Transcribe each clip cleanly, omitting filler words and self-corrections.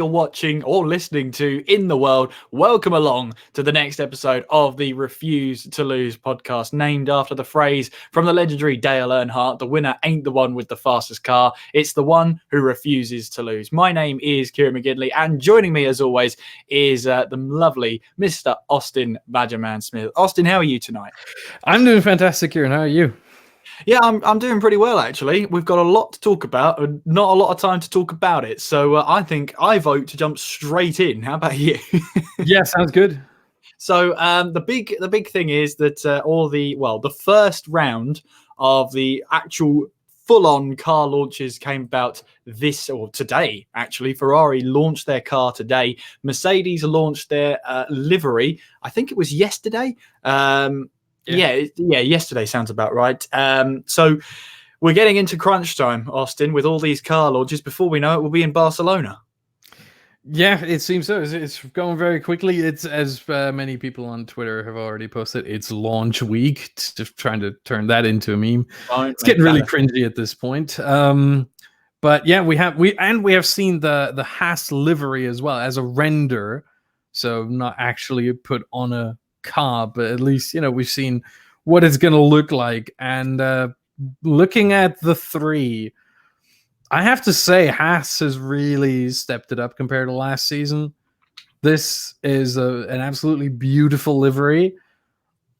you're watching or listening to in the world, welcome along to the next episode of the Refuse to Lose podcast, named after the phrase from the legendary Dale Earnhardt: the winner ain't the one with the fastest car, it's the one who refuses to lose. My name is Kieran McGinley, and joining me as always is the lovely Mr. Austin Badgerman Smith. Austin, how are you tonight? I'm doing fantastic, Kieran. How are you? Yeah, I'm doing pretty well, actually. We've got a lot to talk about and not a lot of time to talk about it. So I think I vote to jump straight in. How about you? Yeah, sounds good. So the big thing is that the first round of the actual full-on car launches came about today, actually. Ferrari launched their car today. Mercedes launched their livery. I think it was yesterday. Yesterday sounds about right. So we're getting into crunch time, Austin, with all these car launches. Before we know it, we'll be in Barcelona. Yeah, it seems so. It's going very quickly. It's, as many people on Twitter have already posted, it's launch week, just trying to turn that into a meme. It's getting really cringy at this point. But yeah, we have seen the Haas livery as well as a render, so not actually put on a car, but at least we've seen what it's going to look like. And looking at the three, I have to say Haas has really stepped it up compared to last season. This is an absolutely beautiful livery.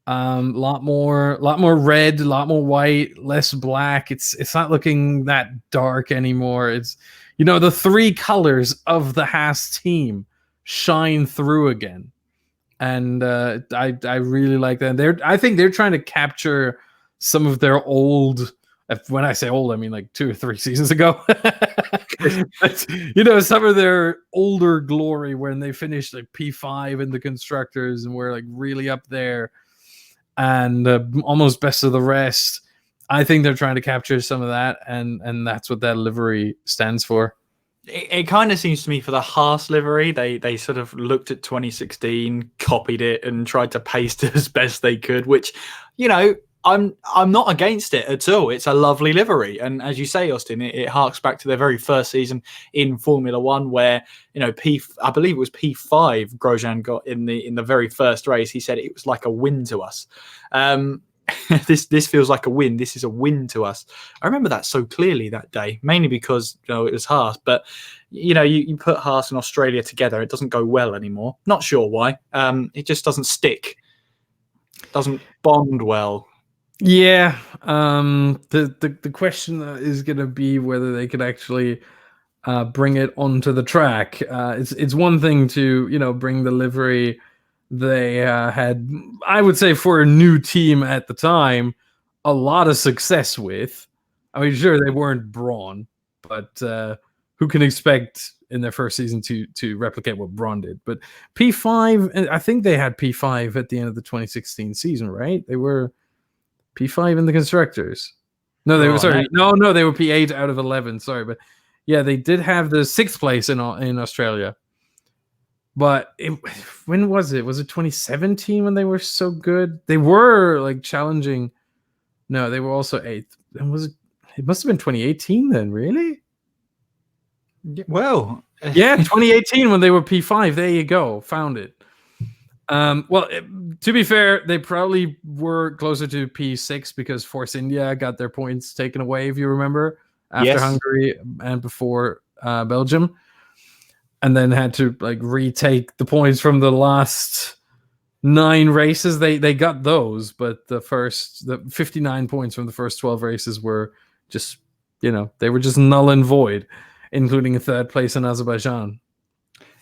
Lot more red, a lot more white, less black. It's not looking that dark anymore. It's the three colors of the Haas team shine through again. And I really like that. I think they're trying to capture some of their old. When I say old, I mean like 2 or 3 seasons ago. Some of their older glory when they finished like P5 in the constructors and were like really up there and almost best of the rest. I think they're trying to capture some of that, and that's what that livery stands for. It kind of seems to me for the Haas livery, they sort of looked at 2016, copied it, and tried to paste it as best they could, which, I'm not against it at all. It's a lovely livery. And as you say, Austin, it harks back to their very first season in Formula One, where, I believe it was P5 Grosjean got in the very first race. He said it was like a win to us. This feels like a win. This is a win to us. I remember that so clearly that day, mainly because it was Haas. But you put Haas and Australia together, it doesn't go well anymore. Not sure why. It just doesn't stick. Doesn't bond well. Yeah. The question is going to be whether they could actually bring it onto the track. It's one thing to bring the livery. They had, I would say, for a new team at the time, a lot of success with. I mean, sure, they weren't Brawn, but who can expect in their first season to replicate what Brawn did? But P5, I think they had P5 at the end of the 2016 season, right? They were P5 in the constructors. No, they were they were P8 out of 11. Sorry, but yeah, they did have the 6th place in Australia. But when was it? Was it 2017 when they were so good? They were like challenging. No, they were also 8th. And it must have been 2018 then, really? Well, yeah, 2018 when they were P5. There you go. Found it. To be fair, they probably were closer to P6 because Force India got their points taken away, if you remember, after Hungary and before Belgium. And then had to retake the points from the last 9 races. They got those, but the 59 points from the first 12 races were just, they were just null and void, including a 3rd place in Azerbaijan.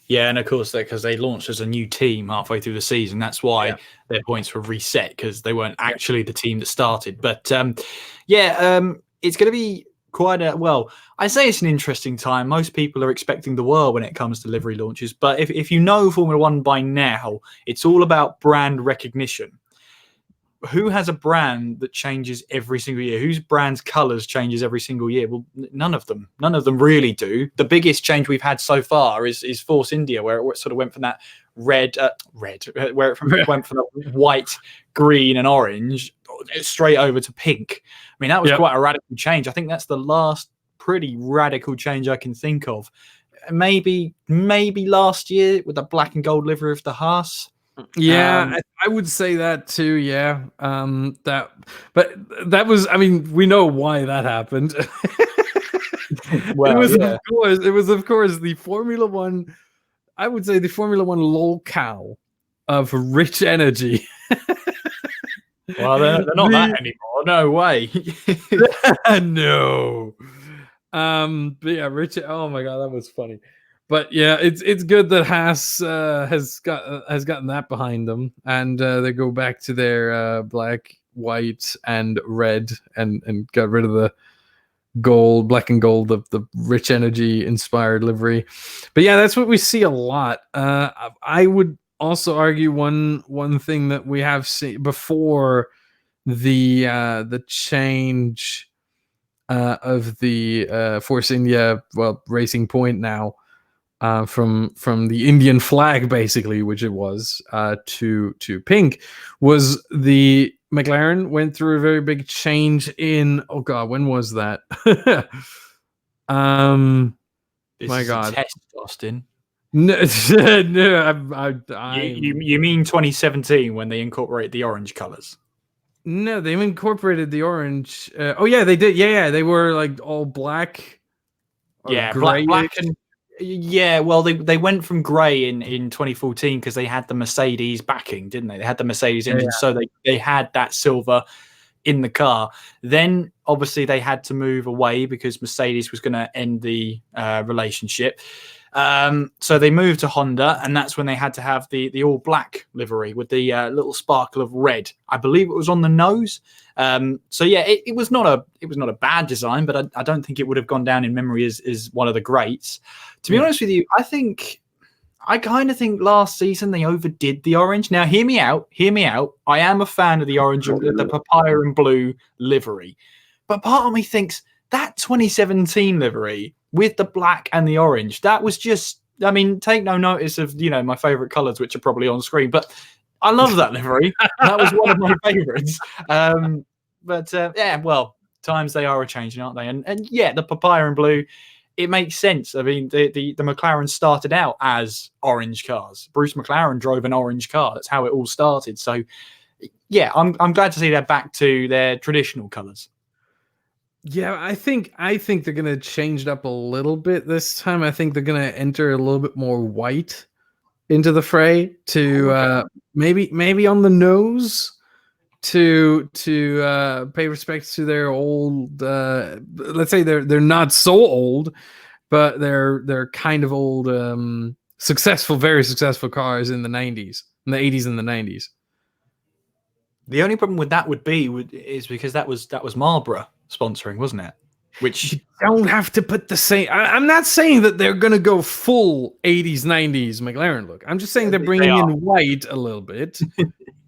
Yeah, and of course, because they launched as a new team halfway through the season, that's why their points were reset, because they weren't actually the team that started. But it's going to be quite I say it's an interesting time. Most people are expecting the world when it comes to livery launches. But if you know Formula One by now, it's all about brand recognition. Who has a brand that changes every single year? Whose brand's colours changes every single year? Well, none of them. None of them really do. The biggest change we've had so far is Force India, where it sort of went from that red, where it went from the white, green, and orange straight over to pink. I mean, that was quite a radical change. I think that's the last pretty radical change I can think of. maybe last year with the black and gold livery of the Haas. Yeah, I would say that too. Yeah, but that was. I mean, we know why that happened. Well, it was of course the Formula One. I would say the Formula One locale of rich energy. Well, they're not that anymore. No way. No. But yeah, Rich. Oh my god, that was funny. But yeah, it's good that Haas has gotten that behind them, and they go back to their black, white, and red, and got rid of the black and gold, the rich energy inspired livery. But yeah, that's what we see a lot. I would also argue one thing that we have seen before the change of the Force India, Racing Point now, from the Indian flag, basically, which it was, to pink, was the McLaren went through a very big change in, oh god, when was that? This my is god, a test, Austin. No, you mean 2017 when they incorporated the orange colors? No, they incorporated the orange. Oh yeah, they did. Yeah, they were like all black. Yeah, black and yeah. Well, they went from grey in 2014 because they had the Mercedes backing, didn't they? They had the Mercedes engine, so they had that silver in the car. Then obviously they had to move away because Mercedes was going to end the relationship. So they moved to Honda, and that's when they had to have the all black livery with the little sparkle of red. I believe it was on the nose. So yeah, it was not a bad design, but I don't think it would have gone down in memory as one of the greats. To be honest with you, I kind of think last season they overdid the orange. Now, hear me out. I am a fan of the orange, the papaya and blue livery, but part of me thinks that 2017 livery with the black and the orange, that was just, I mean, take no notice of, my favorite colors, which are probably on screen, but I love that livery. That was one of my favorites. Yeah, well, times they are a-changing, aren't they? And yeah, the papaya and blue, it makes sense. I mean, the McLaren started out as orange cars. Bruce McLaren drove an orange car. That's how it all started. So yeah, I'm glad to see they're back to their traditional colors. Yeah, I think they're gonna change it up a little bit this time. I think they're gonna enter a little bit more white into the fray to maybe on the nose to pay respects to their old. Let's say they're not so old, but they're kind of old, very successful cars in the 90s, in the 80s and the 90s. The only problem with that is because that was Marlboro sponsoring, wasn't it? Which you don't have to put the same. I'm not saying that they're going to go full 80s, 90s McLaren look. I'm just saying they're bringing in white a little bit.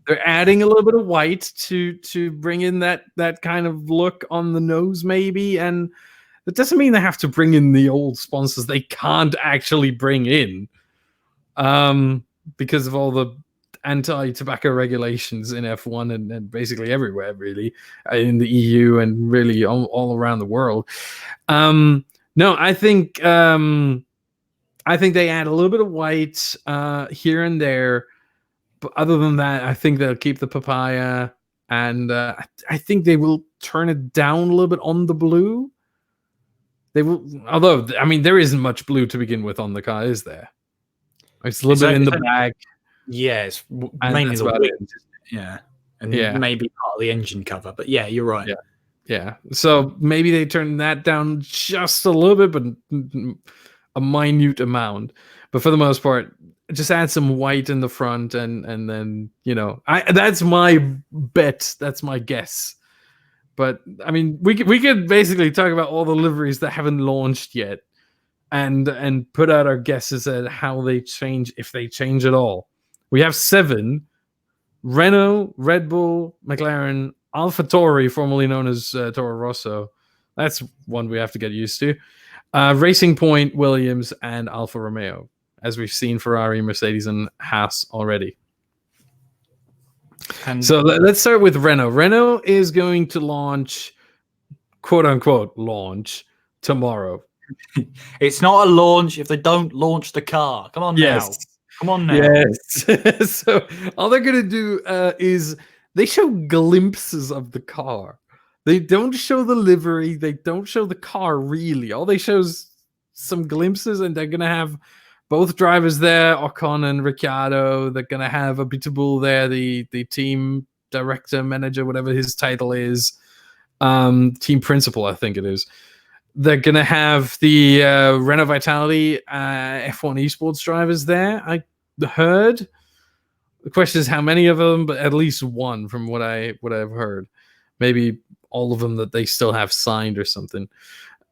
They're adding a little bit of white to bring in that kind of look on the nose, maybe. And that doesn't mean they have to bring in the old sponsors they can't actually bring in, because of all the anti-tobacco regulations in F1 and basically everywhere, really, in the EU and really all around the world. No, I think they add a little bit of white here and there, but other than that, I think they'll keep the papaya, and I think they will turn it down a little bit on the blue. They will, although I mean there isn't much blue to begin with on the car, is there? It's a little bit in the back. Yeah, it's mainly the wings. Yeah, and maybe part of the engine cover. But yeah, you're right. Yeah. So maybe they turn that down just a little bit, but a minute amount. But for the most part, just add some white in the front, and then that's my bet. That's my guess. But I mean, we could basically talk about all the liveries that haven't launched yet, and put out our guesses at how they change, if they change at all. We have 7: Renault, Red Bull, McLaren, AlphaTauri, formerly known as Toro Rosso. That's one we have to get used to. Racing Point, Williams, and Alfa Romeo, as we've seen Ferrari, Mercedes, and Haas already. And so let's start with Renault. Renault is going to launch, quote unquote, launch tomorrow. It's not a launch if they don't launch the car. Come on now. Come on now. Yes. So all they're gonna do is they show glimpses of the car. They don't show the livery. They don't show the car really. All they show is some glimpses, and they're gonna have both drivers there, Ocon and Ricciardo. They're gonna have Abiteboul there, the team director, manager, whatever his title is, team principal, I think it is. They're gonna have the Renault Vitality F1 Esports drivers there. I heard. The question is how many of them, but at least one from what I've heard. Maybe all of them that they still have signed or something.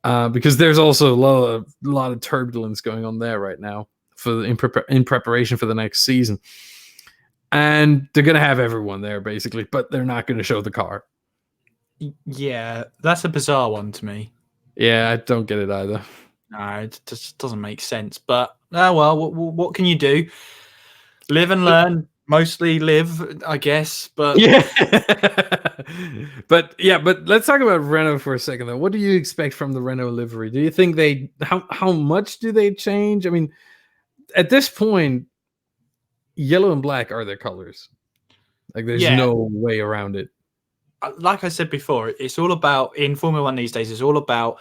Because there's also a lot of turbulence going on there right now in preparation for the next season. And they're going to have everyone there, basically, but they're not going to show the car. Yeah, that's a bizarre one to me. Yeah, I don't get it either. No, it just doesn't make sense. But, well, what can you do? Live and learn. Mostly live, I guess, but yeah. but let's talk about Renault for a second though. What do you expect from the Renault livery? Do you think how much do they change? I mean, at this point, yellow and black are their colors. Like there's no way around it. Like I said before, it's all about in Formula One these days, it's all about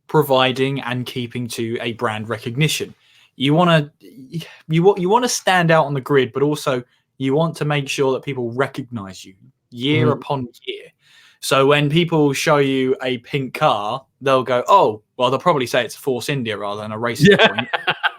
providing and keeping to a brand recognition. You want to stand out on the grid, but also you want to make sure that people recognize you year upon year. So when people show you a pink car, they'll go, oh, well, they'll probably say it's a Force India rather than a Racing Point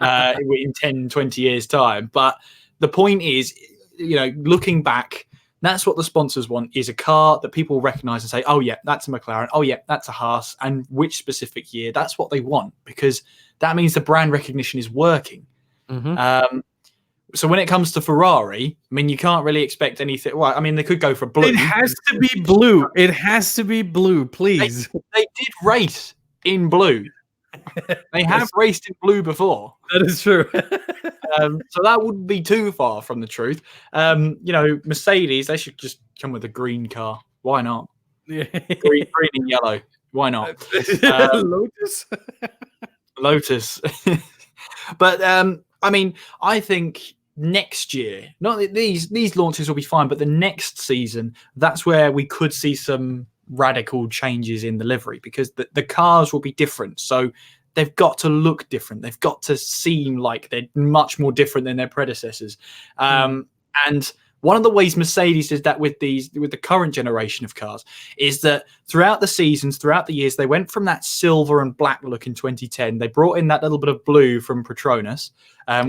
in 10, 20 years' time. But the point is, looking back, that's what the sponsors want, is a car that people recognize and say, oh, yeah, that's a McLaren. Oh, yeah, that's a Haas. And which specific year? That's what they want, because that means the brand recognition is working. So when it comes to Ferrari, I mean, you can't really expect anything. Well, I mean, they could go for blue. It has to be blue. It has to be blue, please. They did race in blue. They have raced in blue before. That is true. So that wouldn't be too far from the truth. Mercedes, they should just come with a green car. Why not? Yeah. Green and yellow. Why not? Lotus. But I mean, I think next year, not these launches will be fine, but the next season, that's where we could see some radical changes in the livery, because the cars will be different. So they've got to look different. They've got to seem like they're much more different than their predecessors. And one of the ways Mercedes did that with the current generation of cars is that throughout the seasons, throughout the years, they went from that silver and black look in 2010. They brought in that little bit of blue from Petronas,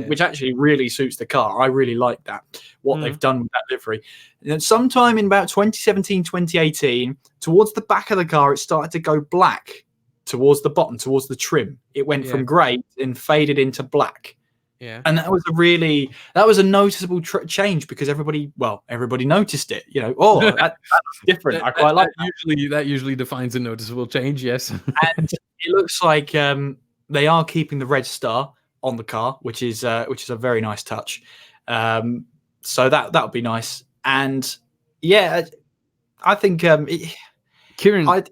which actually really suits the car. I really like that, what they've done with that livery. And then sometime in about 2017, 2018, towards the back of the car, it started to go black towards the bottom, towards the trim. It went from grey and faded into black. Yeah, and that was a noticeable change, because everybody noticed it. That's different. I quite like that. That usually defines a noticeable change. Yes, and it looks like they are keeping the red star on the car, which is a very nice touch. So that would be nice. And yeah, I think Kieran,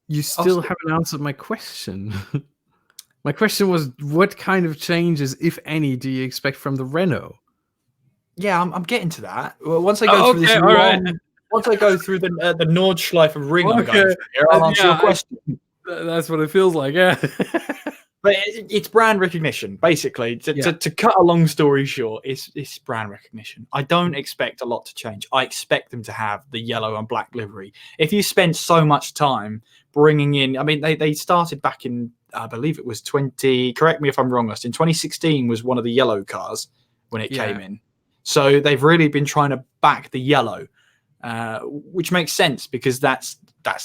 you still haven't answered my question. My question was, what kind of changes, if any, do you expect from the Renault? Yeah, I'm getting to that. Well, once I go through this once I go through the Nordschleife of ring, I'll answer your question. That's what it feels like, yeah. But it's brand recognition, basically. To cut a long story short, it's brand recognition. I don't expect a lot to change. I expect them to have the yellow and black livery. If you spend so much time bringing in, I mean, they started back in, I believe it was correct me if I'm wrong, Austin, 2016 was one of the yellow cars when it came in. So they've really been trying to back the yellow, which makes sense, because that's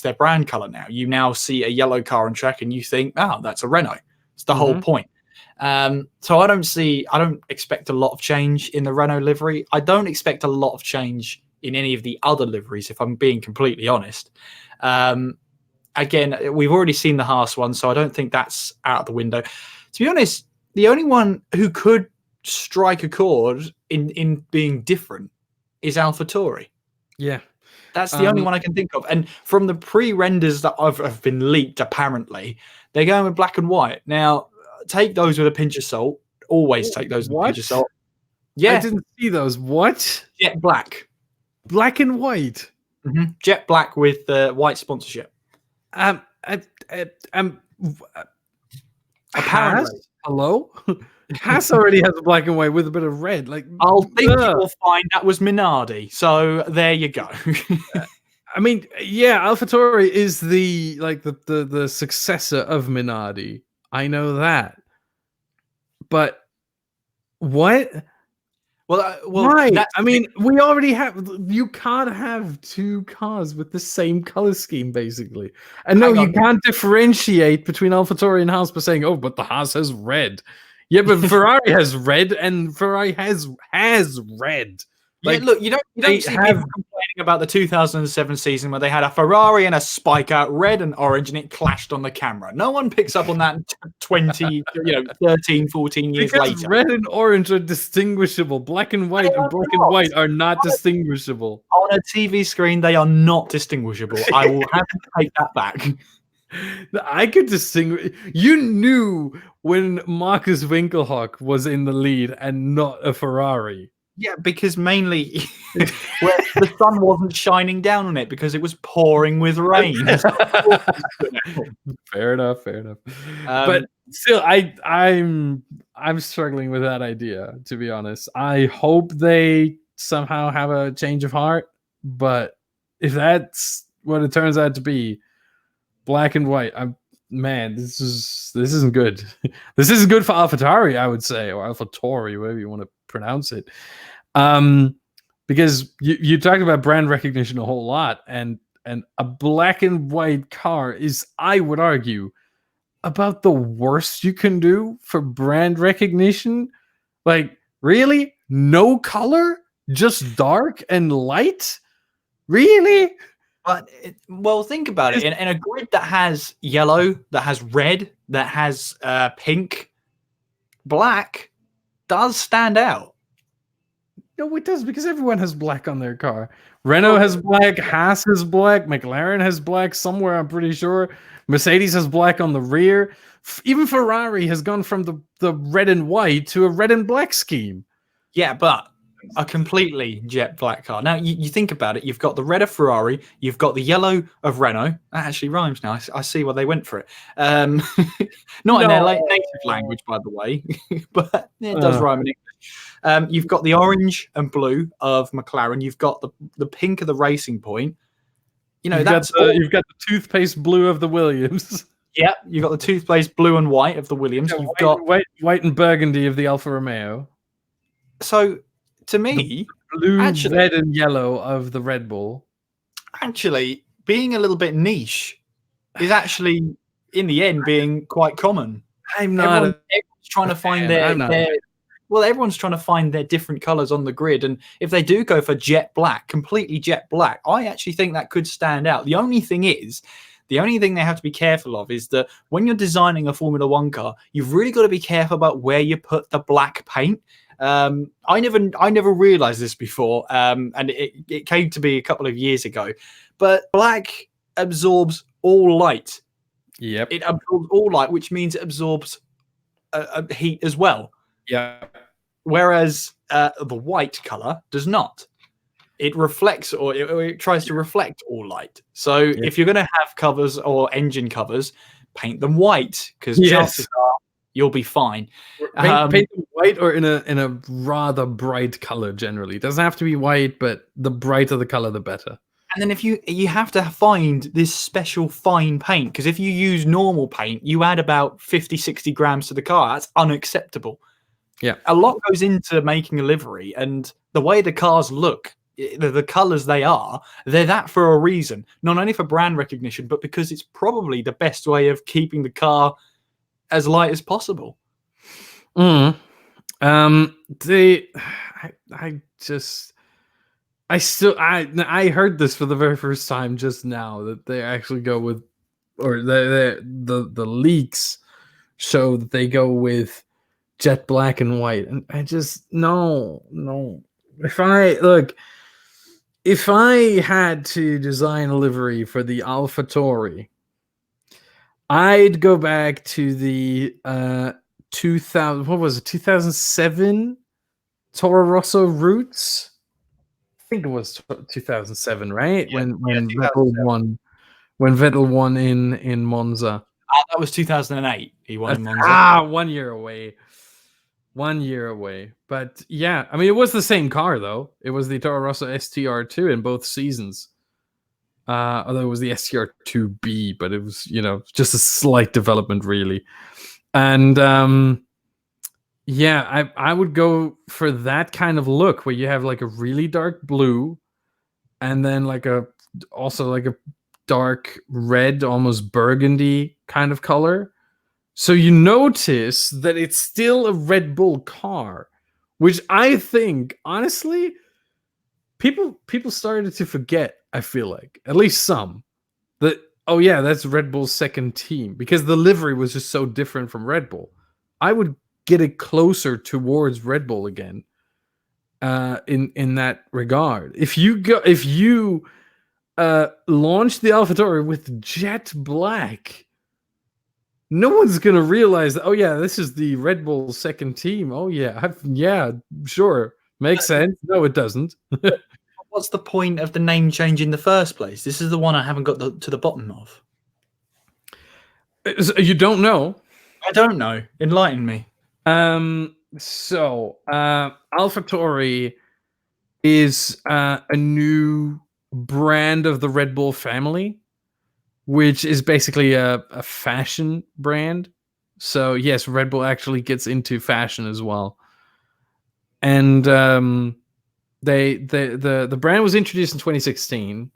their brand color now. You now see a yellow car on track and you think, oh, that's a Renault. It's the whole point. So I don't expect a lot of change in the Renault livery. I don't expect a lot of change in any of the other liveries, if I'm being completely honest. Again, we've already seen the Haas one, so I don't think that's out the window. To be honest, the only one who could strike a chord in being different is AlphaTauri. Yeah. That's the only one I can think of. And from the pre-renders that have been leaked, apparently, they're going with black and white. Now, take those with a pinch of salt. Always take those with a pinch of salt. Yeah. I didn't see those. What? Jet black. Black and white? Mm-hmm. Jet black with white sponsorship. Apparently. Hello? Haas already has a black and white with a bit of red. Like, I'll think you'll find that was Minardi. So there you go. I mean, yeah, AlphaTauri is the successor of Minardi. I know that. But what? Well, right. I mean, we already have. You can't have two cars with the same color scheme, basically. And no, you can't differentiate between AlphaTauri and Haas by saying, "Oh, but the Haas has red." Yeah, but Ferrari has red, and Ferrari has red. Like, yeah, look, you don't see people complaining about the 2007 season where they had a Ferrari and a Spike out red and orange, and it clashed on the camera. No one picks up on that 13, 14 years later. Red and orange are distinguishable. Black and white and black and white are not distinguishable. On a TV screen, they are not distinguishable. I will have to take that back. I could distinguish. You knew when Marcus Winkelhock was in the lead and not a Ferrari. Yeah, because mainly where the sun wasn't shining down on it because it was pouring with rain. Fair enough. But still, I'm struggling with that idea, to be honest. I hope they somehow have a change of heart, but if that's what it turns out to be, black and white, this isn't good. This isn't good for AlphaTauri, I would say, or AlphaTauri, whatever you want to pronounce it. Because you talked about brand recognition a whole lot, and a black and white car is, I would argue, about the worst you can do for brand recognition. Like, really? No color? Just dark and light? Really? But well, think about it. In a grid that has yellow, that has red, that has pink, black does stand out. No, it does, because everyone has black on their car. Renault has black, Haas has black, McLaren has black somewhere, I'm pretty sure. Mercedes has black on the rear. Even Ferrari has gone from the red and white to a red and black scheme. Yeah, but a completely jet black car. Now, you think about it. You've got the red of Ferrari. You've got the yellow of Renault. That actually rhymes now. I see why they went for it. Not in their native language, by the way, but it does rhyme in English. You've got the orange and blue of McLaren. You've got the pink of the Racing Point. You've got the toothpaste blue of the Williams. Yeah, you've got the toothpaste blue and white of the Williams. You've got white and burgundy of the Alfa Romeo. So, to me, blue, red, and yellow of the Red Bull. Actually, being a little bit niche is actually, in the end, being quite common. Everyone's trying to find everyone's trying to find their different colors on the grid. And if they do go for jet black, completely jet black, I actually think that could stand out. The only thing they have to be careful of is that when you're designing a Formula One car, you've really got to be careful about where you put the black paint. I never realized this before, and it came to be a couple of years ago. But black absorbs all light. Yep, it absorbs all light, which means it absorbs heat as well. Yeah. Whereas the white color does not. It reflects, or it tries to reflect all light. So if you're going to have covers or engine covers, paint them white, because chances are you'll be fine. Paint them white or in a rather bright color. Generally, it doesn't have to be white, but the brighter the color, the better. And then if you have to find this special fine paint, because if you use normal paint, you add about 50-60 grams to the car. That's unacceptable. Yeah, a lot goes into making a livery, and the way the cars look, the colors they're that for a reason. Not only for brand recognition, but because it's probably the best way of keeping the car as light as possible. I heard this for the very first time just now, that they actually go with, or the leaks show that they go with jet black and white, and I just no. If I look, If I had to design a livery for the AlphaTauri, I'd go back to the 2000. What was it? 2007 Toro Rosso Roots. I think it was 2007, right? Yeah, when Vettel won. When Vettel won in Monza. That was 2008. He won in Monza. 1 year away. 1 year away. But yeah, I mean, it was the same car, though. It was the Toro Rosso STR2 in both seasons. Although it was the STR2B, but it was, just a slight development, really. And yeah, I would go for that kind of look where you have like a really dark blue and then also like a dark red, almost burgundy kind of color. So you notice that it's still a Red Bull car, which I think, honestly, people started to forget, I feel like, at least some, that, oh yeah, that's Red Bull's second team, because the livery was just so different from Red Bull. I would get it closer towards Red Bull again in that regard. If you launch the AlphaTauri with jet black, no one's going to realize that, oh yeah, this is the Red Bull second team. Oh yeah, yeah, sure. Makes sense. No, it doesn't. What's the point of the name change in the first place? This is the one I haven't got to the bottom of. You don't know? I don't know. Enlighten me. So AlphaTauri is a new brand of the Red Bull family, which is basically a fashion brand. So yes, Red Bull actually gets into fashion as well. And the brand was introduced in 2016,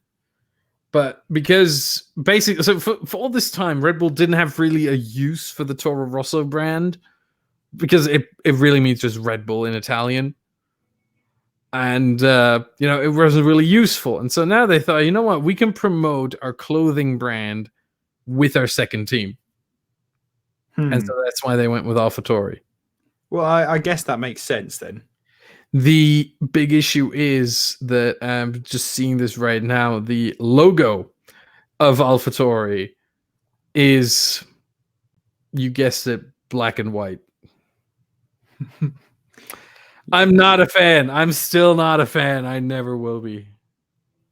but because basically, so for all this time, Red Bull didn't have really a use for the Toro Rosso brand, because it really means just Red Bull in Italian. And, it wasn't really useful. And so now they thought, you know what? We can promote our clothing brand with our second team. And so that's why they went with AlphaTauri. Well, I guess that makes sense then. The big issue is that I'm just seeing this right now. The logo of AlphaTauri is, you guessed it, black and white. I'm not a fan. I'm still not a fan. I never will be.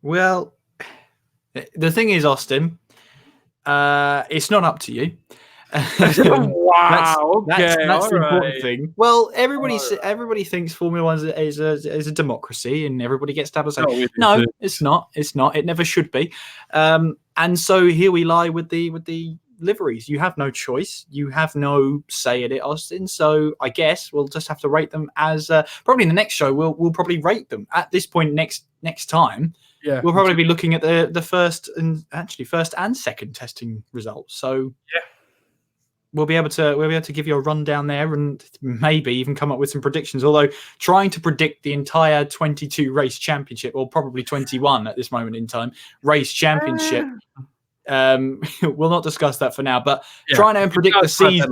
Well, the thing is, Austin, it's not up to you. Wow. That's the important thing. Well, everybody thinks Formula One is a democracy, and everybody gets to have a say. No, it's not. It's not. It never should be. And so here we lie with the liveries. You have no choice. You have no say in it, Austin. So I guess we'll just have to rate them as probably in the next show. We'll probably rate them at this point next time. Yeah, we'll probably be looking at the first and second testing results. So yeah. We'll be able to give you a rundown there and maybe even come up with some predictions. Although trying to predict the entire 22 race championship, or probably 21 at this moment in time, race championship, we'll not discuss that for now. But trying to predict the season,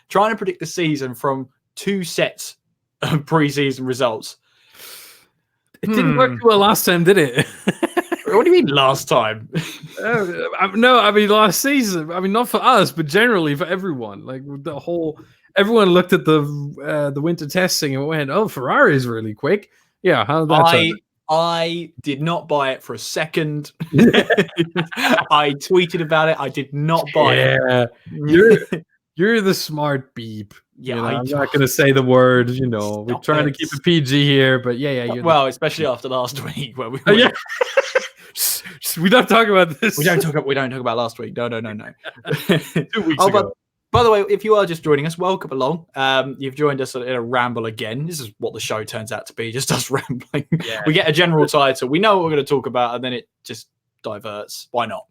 trying to predict the season from two sets of preseason results. It didn't work too well last time, did it? What do you mean last time? No, I mean last season. I mean not for us, but generally for everyone. Like everyone looked at the winter testing and went, "Oh, Ferrari's really quick." Yeah, how did that turn? I did not buy it for a second. I tweeted about it. I did not buy it. You're the smart beep. Yeah, I'm not going to say the word. We're trying to keep it PG here, but Well, especially after last week, where we. We don't talk about this. We don't talk about last week. No. 2 weeks ago. By the way, if you are just joining us, welcome along. You've joined us in a ramble again. This is what the show turns out to be, just us rambling. Yeah. We get a general title. We know what we're going to talk about, and then it just diverts. Why not?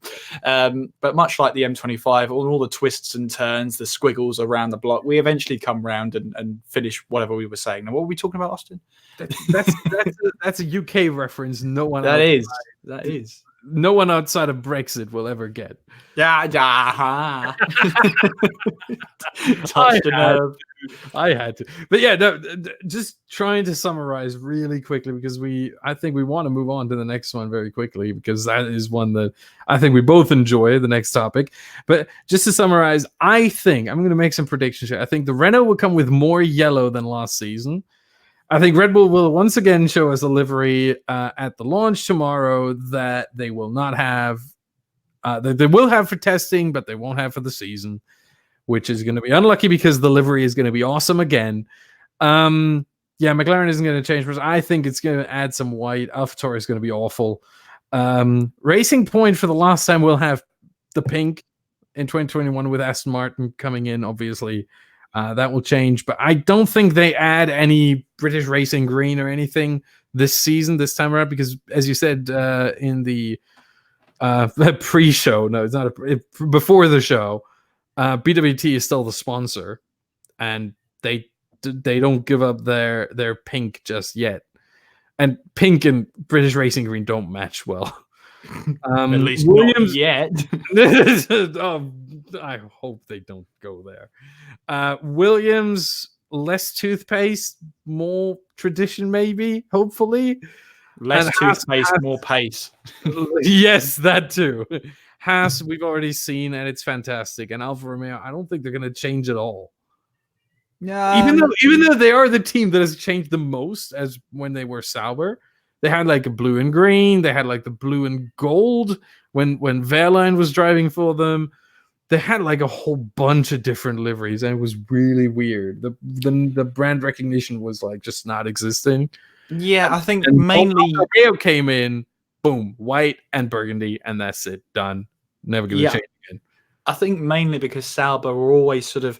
But much like the M25, all the twists and turns, the squiggles around the block, we eventually come round and finish whatever we were saying. Now, what were we talking about, Austin? That's a UK reference. No one. That is. no one outside of Brexit will ever get. Yeah. Touched a nerve. I had to. But yeah, no, just trying to summarize really quickly because I think we want to move on to the next one very quickly because that is one that I think we both enjoy, the next topic. But just to summarize, I think I'm going to make some predictions here. I think the Renault will come with more yellow than last season. I think Red Bull will once again show us a livery at the launch tomorrow that they will not have. That they will have for testing, but they won't have for the season, which is going to be unlucky because the livery is going to be awesome again. Yeah, McLaren isn't going to change, but I think it's going to add some white. AlphaTauri is going to be awful. Racing Point for the last time will have the pink in 2021 with Aston Martin coming in, obviously. That will change, but I don't think they add any British Racing Green or anything this time around because, as you said in the pre-show, no, it's not before the show, BWT is still the sponsor, and they don't give up their pink just yet, and pink and British Racing Green don't match well. At least Williams not yet. I hope they don't go there. Williams, less toothpaste, more tradition, maybe, hopefully. Less toothpaste, more pace. Yes, that too. Haas, we've already seen, and it's fantastic. And Alfa Romeo, I don't think they're going to change at all. Yeah. Even though they are the team that has changed the most, as when they were Sauber. They had like a blue and green. They had like the blue and gold when Wehrlein was driving for them. They had like a whole bunch of different liveries, and it was really weird. The brand recognition was like just not existing. Yeah, I think mainly Romeo came in, boom, white and burgundy, and that's it, done. Never going to change again. I think mainly because Sauber were always sort of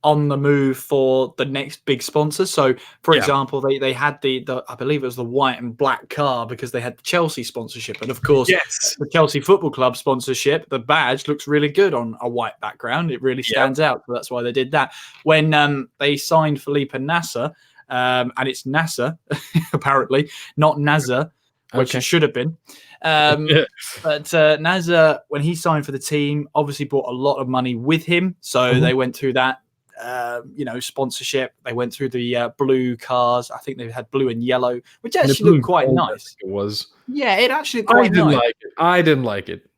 on the move for the next big sponsor. So, for example, they had the I believe it was the white and black car because they had the Chelsea sponsorship, and of course, the Chelsea Football Club sponsorship. The badge looks really good on a white background; it really stands out. So that's why they did that. When they signed Felipe Nasser, and it's Nasser apparently, not Nasser, which it should have been. But Nasser, when he signed for the team, obviously brought a lot of money with him. So they went through that. Sponsorship. They went through the blue cars. I think they had blue and yellow, which actually looked quite nice. It was. Yeah, it actually looked quite nice. I didn't like it.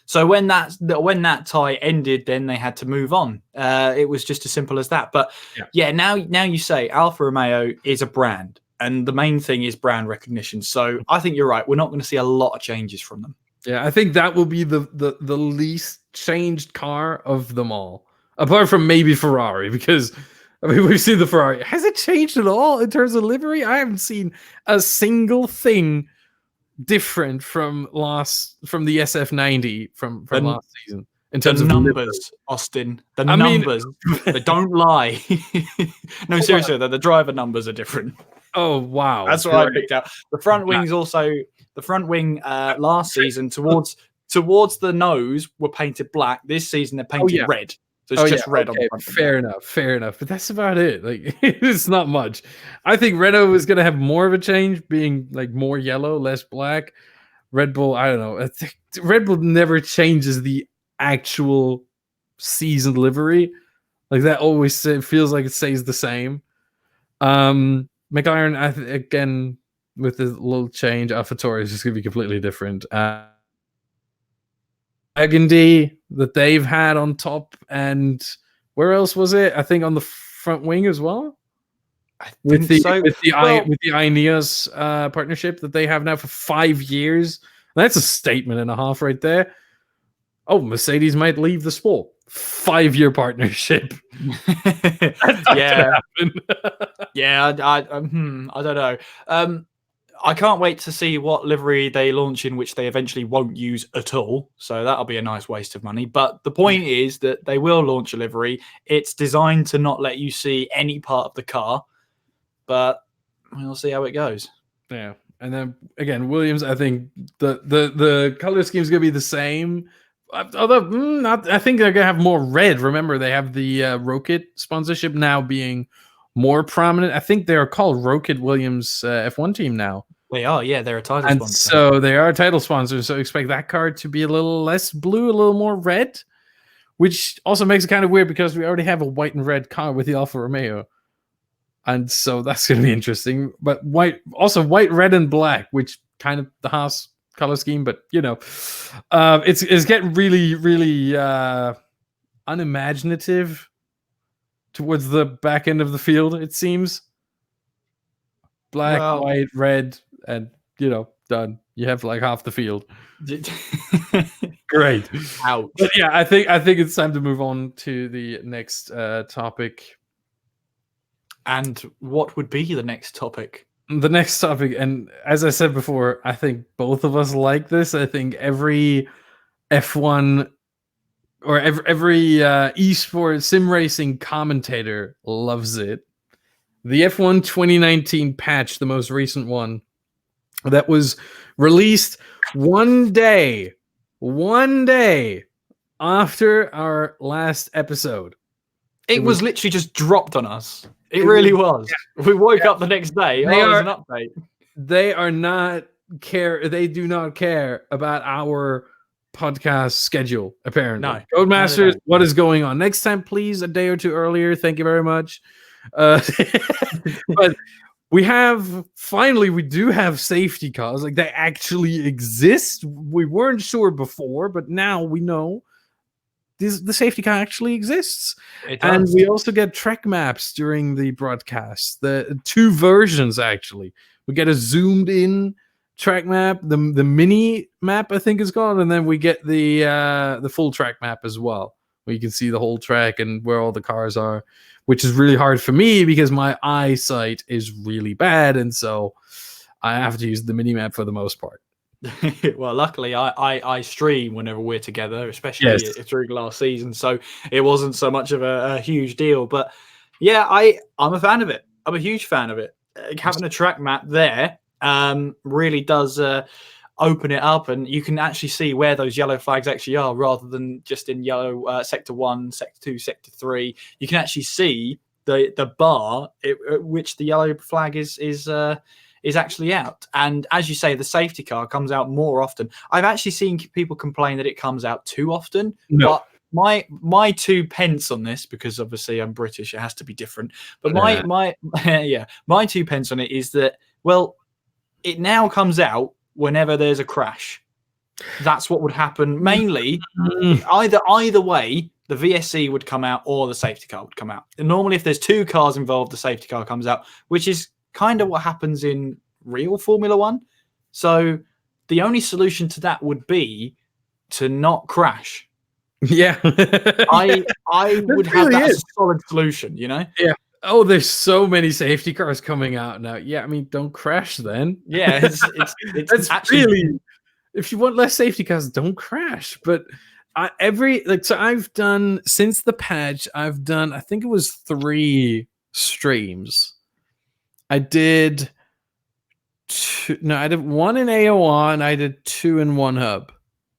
So when that tie ended, then they had to move on. It was just as simple as that. But now you say Alfa Romeo is a brand, and the main thing is brand recognition. So I think you're right. We're not going to see a lot of changes from them. Yeah, I think that will be the least changed car of them all. Apart from maybe Ferrari, because I mean we've seen the Ferrari. Has it changed at all in terms of livery? I haven't seen a single thing different from the SF90 from last season. In terms of numbers, Austin. The numbers. They don't lie. No, seriously, the driver numbers are different. Oh wow. That's what I picked out. The front wings also last season towards the nose were painted black. This season they're painted red. So it's just red on the front. Fair enough. But that's about it. Like it's not much. I think Renault is going to have more of a change, being like more yellow, less black. Red Bull, I don't know. Red Bull never changes the actual season livery. Like that always feels like it stays the same. McLaren, again, with the little change, AlphaTauri is just going to be completely different. Burgundy that they've had on top, and where else was it? I think on the front wing as well. With the Ineos partnership that they have now for 5 years. That's a statement and a half right there. Oh, Mercedes might leave the sport. 5-year partnership. Yeah. I don't know. I can't wait to see what livery they launch in, which they eventually won't use at all. So that'll be a nice waste of money. But the point is that they will launch a livery. It's designed to not let you see any part of the car, but we'll see how it goes. Yeah. And then again, Williams, I think the color scheme is going to be the same. Although I think they're going to have more red. Remember, they have the Rocket sponsorship now being more prominent. I think they are called Rocket Williams F1 team now. They are, yeah, they're a title and sponsor. So they are a title sponsor. So expect that card to be a little less blue, a little more red, which also makes it kind of weird because we already have a white and red car with the Alfa Romeo. And so that's going to be interesting. But white, red, and black, which kind of the Haas color scheme. But it's getting really, really unimaginative towards the back end of the field. It seems black, white, red, and done. You have like half the field. Great. Ouch. But yeah, I think it's time to move on to the next topic. And what would be the next topic? The next topic, and as I said before, I think both of us like this. I think every F1 or every esports sim racing commentator loves it. The F1 2019 patch, the most recent one, that was released one day after our last episode. It was literally just dropped on us. It really was. Yeah. We woke up the next day. There's an update. They do not care about our podcast schedule, apparently. No. Codemasters, what is going on? Next time, please, a day or two earlier. Thank you very much. But we do have safety cars. Like, they actually exist. We weren't sure before, but now we know. The safety car actually exists. And we also get track maps during the broadcast. The two versions, actually. We get a zoomed in track map, the mini map, I think is called, and then we get the full track map as well, where you can see the whole track and where all the cars are, which is really hard for me because my eyesight is really bad, and so I have to use the mini map for the most part. Well, luckily I stream whenever we're together, especially during last season, so it wasn't so much of a huge deal. But yeah, I'm a fan of it. I'm a huge fan of it. Having a track map there really does open it up, and you can actually see where those yellow flags actually are, rather than just in yellow sector 1, sector 2, sector 3. You can actually see the bar at which the yellow flag is actually out. And as you say, the safety car comes out more often. I've actually seen people complain that it comes out too often. No. But my 2 pence on this, because obviously I'm British, it has to be different. But my 2 pence on it is that, well, it now comes out whenever there's a crash. That's what would happen mainly. Either way, the VSC would come out or the safety car would come out. And normally, if there's 2 cars involved, the safety car comes out, which is kind of what happens in real Formula One. So the only solution to that would be to not crash. Yeah. I would have that as a solid solution, Yeah. Oh, there's so many safety cars coming out now. Yeah, I mean, don't crash then. Yeah, it's actually really, if you want less safety cars, don't crash. But I've done, since the patch, I've done, I think it was 3 streams. I did 1 in AOR and I did 2 in OneHub.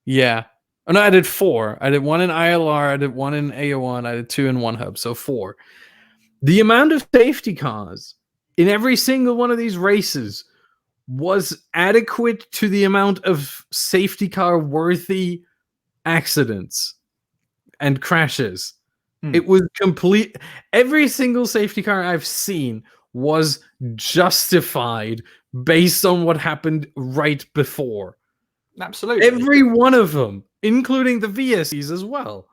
Yeah. Oh, no, I did 4. I did 1 in ILR, I did 1 in AOR, and I did 2 in OneHub. So 4. The amount of safety cars in every single one of these races was adequate to the amount of safety car worthy accidents and crashes. It was complete. Every single safety car I've seen was justified based on what happened right before. Absolutely. Every one of them, including the VSCs as well.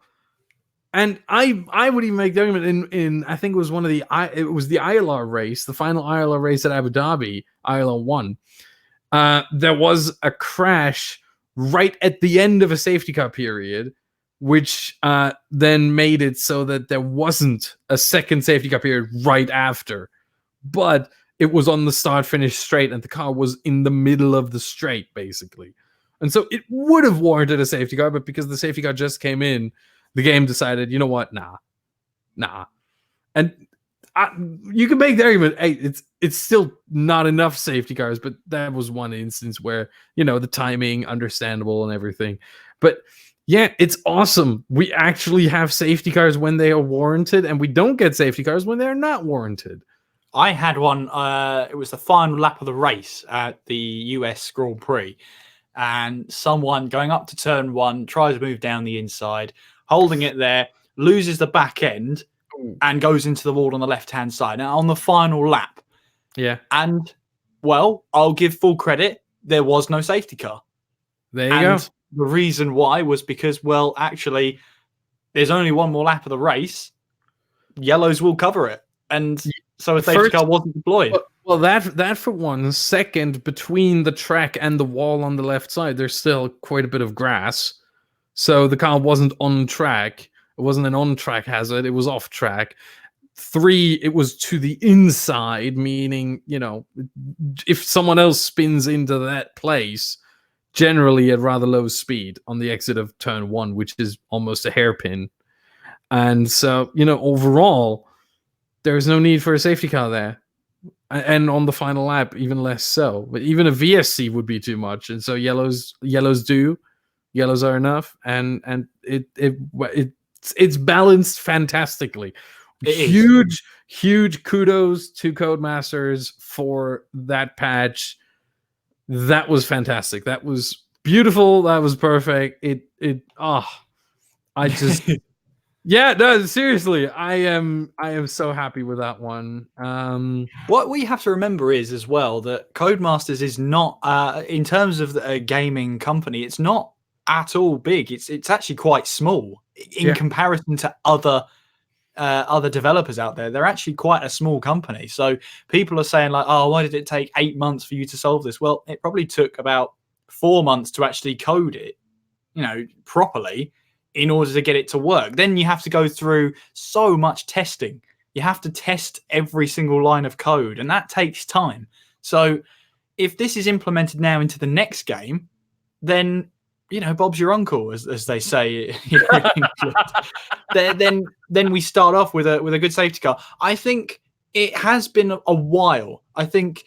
And I would even make the argument in I think it was the ILR race, the final ILR race at Abu Dhabi, ILR 1. There was a crash right at the end of a safety car period, which then made it so that there wasn't a second safety car period right after. But it was on the start-finish straight, and the car was in the middle of the straight, basically. And so it would have warranted a safety car, but because the safety car just came in, the game decided, you know what? Nah. And you can make the argument, hey, it's still not enough safety cars, but that was one instance where, the timing, understandable and everything. But yeah, it's awesome. We actually have safety cars when they are warranted, and we don't get safety cars when they're not warranted. I had one. It was the final lap of the race at the US Grand Prix, and someone going up to turn one tries to move down the inside, holding it there, loses the back end, and goes into the wall on the left-hand side. Now, on the final lap. Yeah. And, well, I'll give full credit. There was no safety car. There you go. The reason why was because, well, actually, there's only one more lap of the race. Yellows will cover it. And so a safety car wasn't deployed. Well, that for one. Second, between the track and the wall on the left side, there's still quite a bit of grass. So the car wasn't on track. It wasn't an on-track hazard. It was off-track. 3, it was to the inside, meaning, if someone else spins into that place, generally at rather low speed on the exit of turn 1, which is almost a hairpin. And so, overall, there's no need for a safety car there. And on the final lap, even less so. But even a VSC would be too much. And so yellows are enough. And it's balanced fantastically. Huge kudos to Codemasters for that patch. That was fantastic. That was beautiful. That was perfect. I just yeah, no, seriously. I am so happy with that one. What we have to remember is as well that Codemasters is not in terms of a gaming company, it's not at all big. It's actually quite small in comparison to other developers out there. They're actually quite a small company. So people are saying like, oh, why did it take 8 months for you to solve this? Well, it probably took about 4 months to actually code it, properly in order to get it to work. Then you have to go through so much testing. You have to test every single line of code, and that takes time. So if this is implemented now into the next game, then Bob's your uncle, as they say. then we start off with a good safety car. I think it has been a while. I think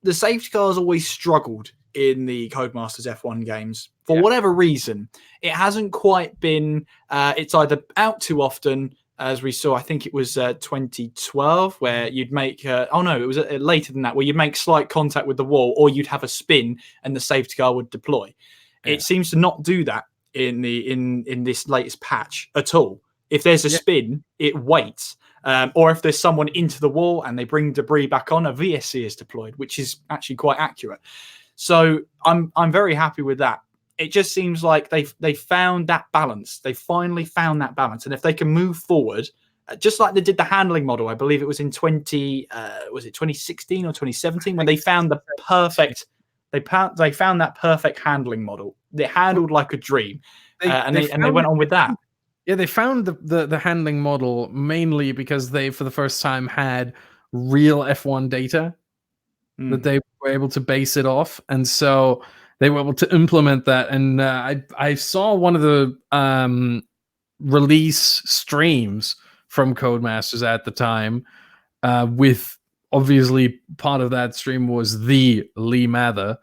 the safety car has always struggled in the Codemasters F1 games for whatever reason. It hasn't quite been. It's either out too often, as we saw. I think it was 2012, where you'd make. It was later than that, where you'd make slight contact with the wall, or you'd have a spin, and the safety car would deploy. It seems to not do that in this latest patch at all. If there's a spin, it waits. Or if there's someone into the wall and they bring debris back on, a VSC is deployed, which is actually quite accurate. So I'm very happy with that. It just seems like they found that balance. They finally found that balance, and if they can move forward, just like they did the handling model, I believe it was in 2016 or 2017 when they found the perfect. They found that perfect handling model. They handled like a dream, and they went on with that. Yeah, they found the handling model mainly because they, for the first time, had real F1 data that they were able to base it off, and so they were able to implement that. And I saw one of the release streams from Codemasters at the time, with obviously part of that stream was the Lee Mather,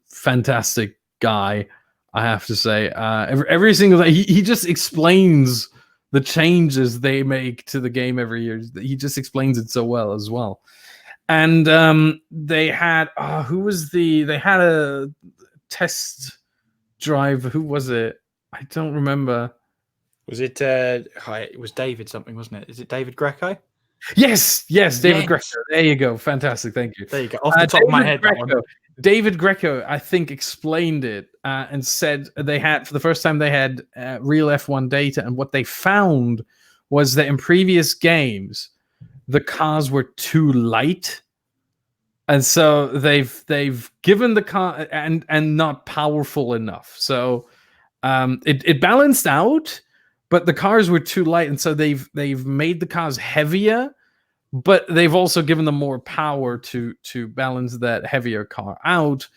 fantastic guy, I have to say. Every single day, he just explains the changes they make to the game every year. He just explains it so well as well. And they had they had a test drive. Who was it? I don't remember. Was it? It was David something, wasn't it? Is it David Greco? Yes, David Greco. There you go. Fantastic. Thank you. There you go. Off the top of my head, David Greco, I think, explained it and said they had, for the first time, they had real F1 data, and what they found was that in previous games, the cars were too light, and so they've given the car and not powerful enough. So it balanced out, but the cars were too light, and so they've made the cars heavier, but they've also given them more power to balance that heavier car out.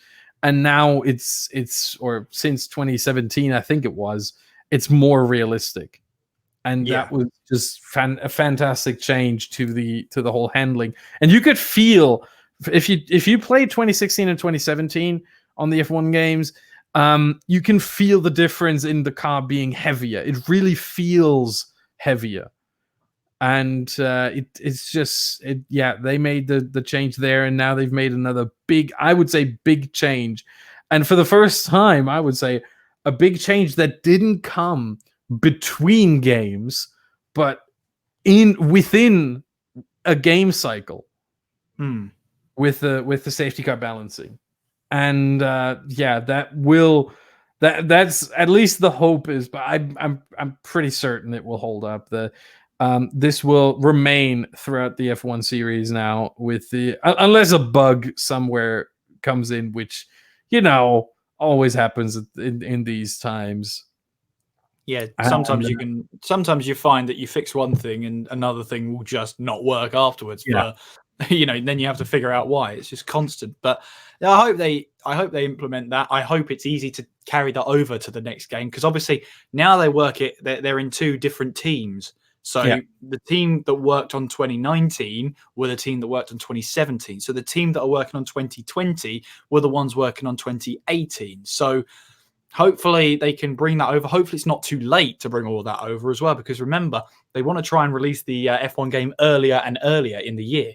And now it's or since 2017, I think it's more realistic. And that was just a fantastic change to the whole handling. And you could feel, if you played 2016 and 2017 on the F1 games, you can feel the difference in the car being heavier. It really feels heavier. And it's just they made the change there, and now they've made another big change. And for the first time, I would say a big change that didn't come between games, but within a game cycle, with the safety car balancing. And that's at least the hope is, but I'm pretty certain it will hold up. This will remain throughout the F1 series now, with unless a bug somewhere comes in, which always happens in these times. Yeah, sometimes you find that you fix one thing and another thing will just not work afterwards. Yeah. But then you have to figure out why. It's just constant. But I hope they implement that. I hope it's easy to carry that over to the next game, because obviously now they're in two different teams. So the team that worked on 2019 were the team that worked on 2017. So the team that are working on 2020 were the ones working on 2018. So hopefully they can bring that over. Hopefully it's not too late to bring all of that over as well, because remember, they want to try and release the F1 game earlier and earlier in the year.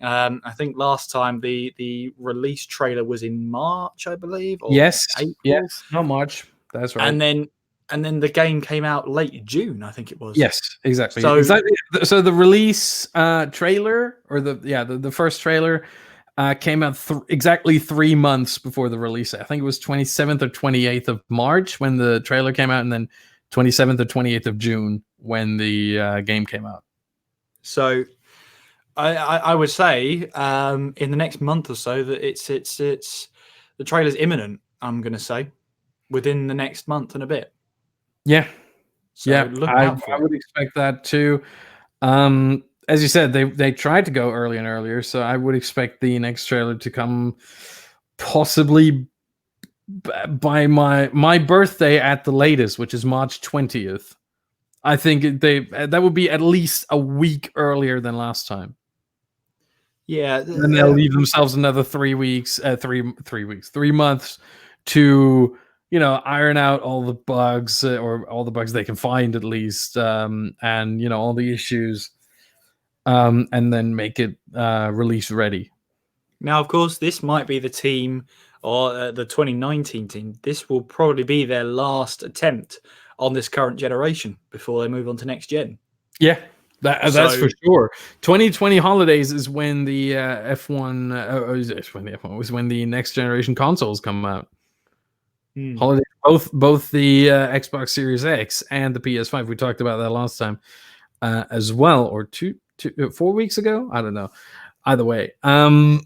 I think last time the release trailer was in March, I believe. Or yes, April. Yes, not March. That's right. And then the game came out late June, I think it was. Yes, exactly. So the release trailer, or the first trailer, came out exactly 3 months before the release. I think it was 27th or 28th of March when the trailer came out, and then 27th or 28th of June when the game came out. So I would say in the next month or so that it's the trailer's imminent. I'm going to say within the next month and a bit. Yeah. So I would expect that too. As you said, they tried to go early and earlier, so I would expect the next trailer to come possibly by my birthday at the latest, which is March 20th. I think that would be at least a week earlier than last time. Yeah, and they'll leave themselves another 3 months to iron out all the bugs, or all the bugs they can find at least, and all the issues, and then make it release ready. Now, of course, this might be the team, or the 2019 team. This will probably be their last attempt on this current generation before they move on to next gen. Yeah, that's for sure. 2020 holidays is when the F1 was when the next generation consoles come out. Holiday, both the Xbox Series X and the PS5. We talked about that last time as well, or 4 weeks ago. I don't know. Either way, the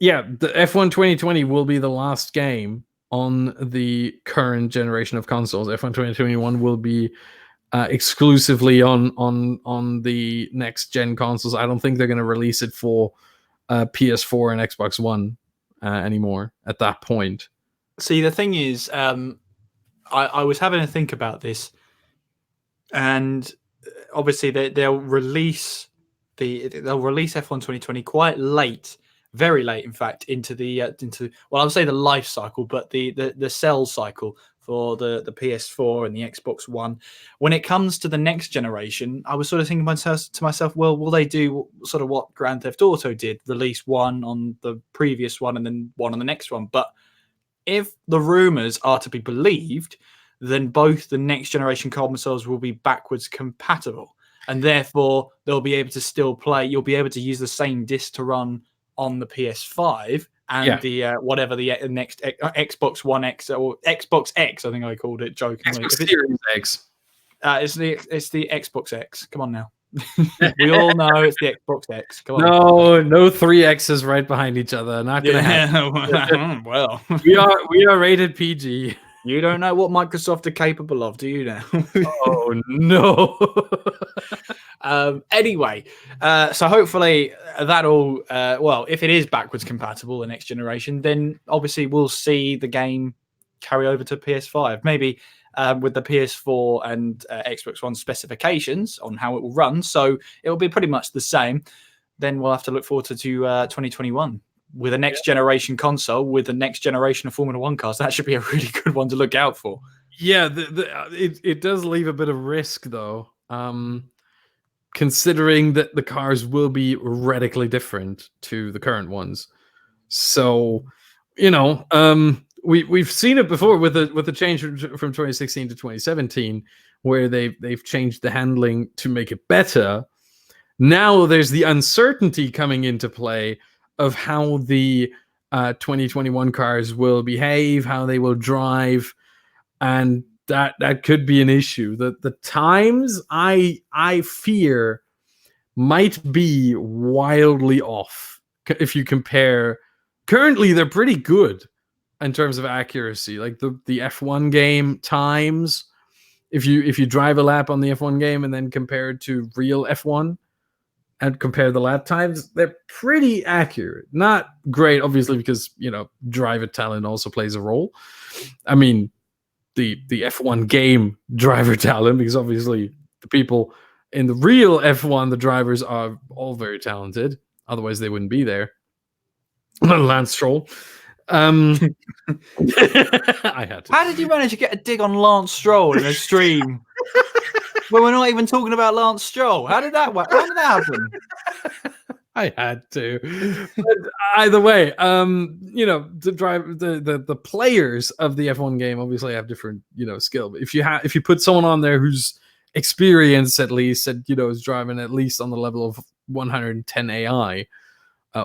F1 2020 will be the last game on the current generation of consoles. F1 2021 will be exclusively on the next gen consoles. I don't think they're going to release it for PS4 and Xbox One anymore at that point. See, the thing is, I was having to think about this, and obviously they'll release F1 2020 quite late, very late, in fact, into I would say the life cycle, but the sell cycle for the PS4 and the Xbox One. When it comes to the next generation, I was sort of thinking to myself, well, will they do sort of what Grand Theft Auto did, release one on the previous one and then one on the next one? But if the rumors are to be believed, then both the next generation consoles will be backwards compatible, and therefore they'll be able to still play. You'll be able to use the same disc to run on the PS5 and the whatever the next Xbox One X or Xbox X, I think I called it jokingly. Xbox Series X. It's the Xbox X. Come on now. We all know it's the Xbox X. Come on. No 3 X's right behind each other. Not gonna happen. Well, we are rated PG. You don't know what Microsoft are capable of, do you now? Oh no. Anyway, so hopefully that'll if it is backwards compatible the next generation, then obviously we'll see the game carry over to PS5. Maybe with the PS4 and Xbox One specifications on how it will run. So it will be pretty much the same. Then we'll have to look forward to 2021 with a next generation console, with the next generation of Formula One cars. That should be a really good one to look out for. Yeah, it does leave a bit of risk though. considering that the cars will be radically different to the current ones. So, we've seen it before with the change from 2016 to 2017, where they've changed the handling to make it better. Now there's the uncertainty coming into play of how the 2021 cars will behave, how they will drive, and that could be an issue. The times I fear might be wildly off if you compare. Currently, they're pretty good in terms of accuracy. Like the F1 game times, if you drive a lap on the F1 game and then compare it to real F1 and compare the lap times, they're pretty accurate. Not great, obviously, because driver talent also plays a role. I mean, the F1 game driver talent, because obviously the people in the real F1, the drivers are all very talented. Otherwise, they wouldn't be there. Lance Stroll. I had to. How did you manage to get a dig on Lance Stroll in a stream when we're not even talking about Lance Stroll? How did that happen? I had to. But either way, the players of the F1 game obviously have different, skill. But if you put someone on there who's experienced at least, and is driving at least on the level of 110 AI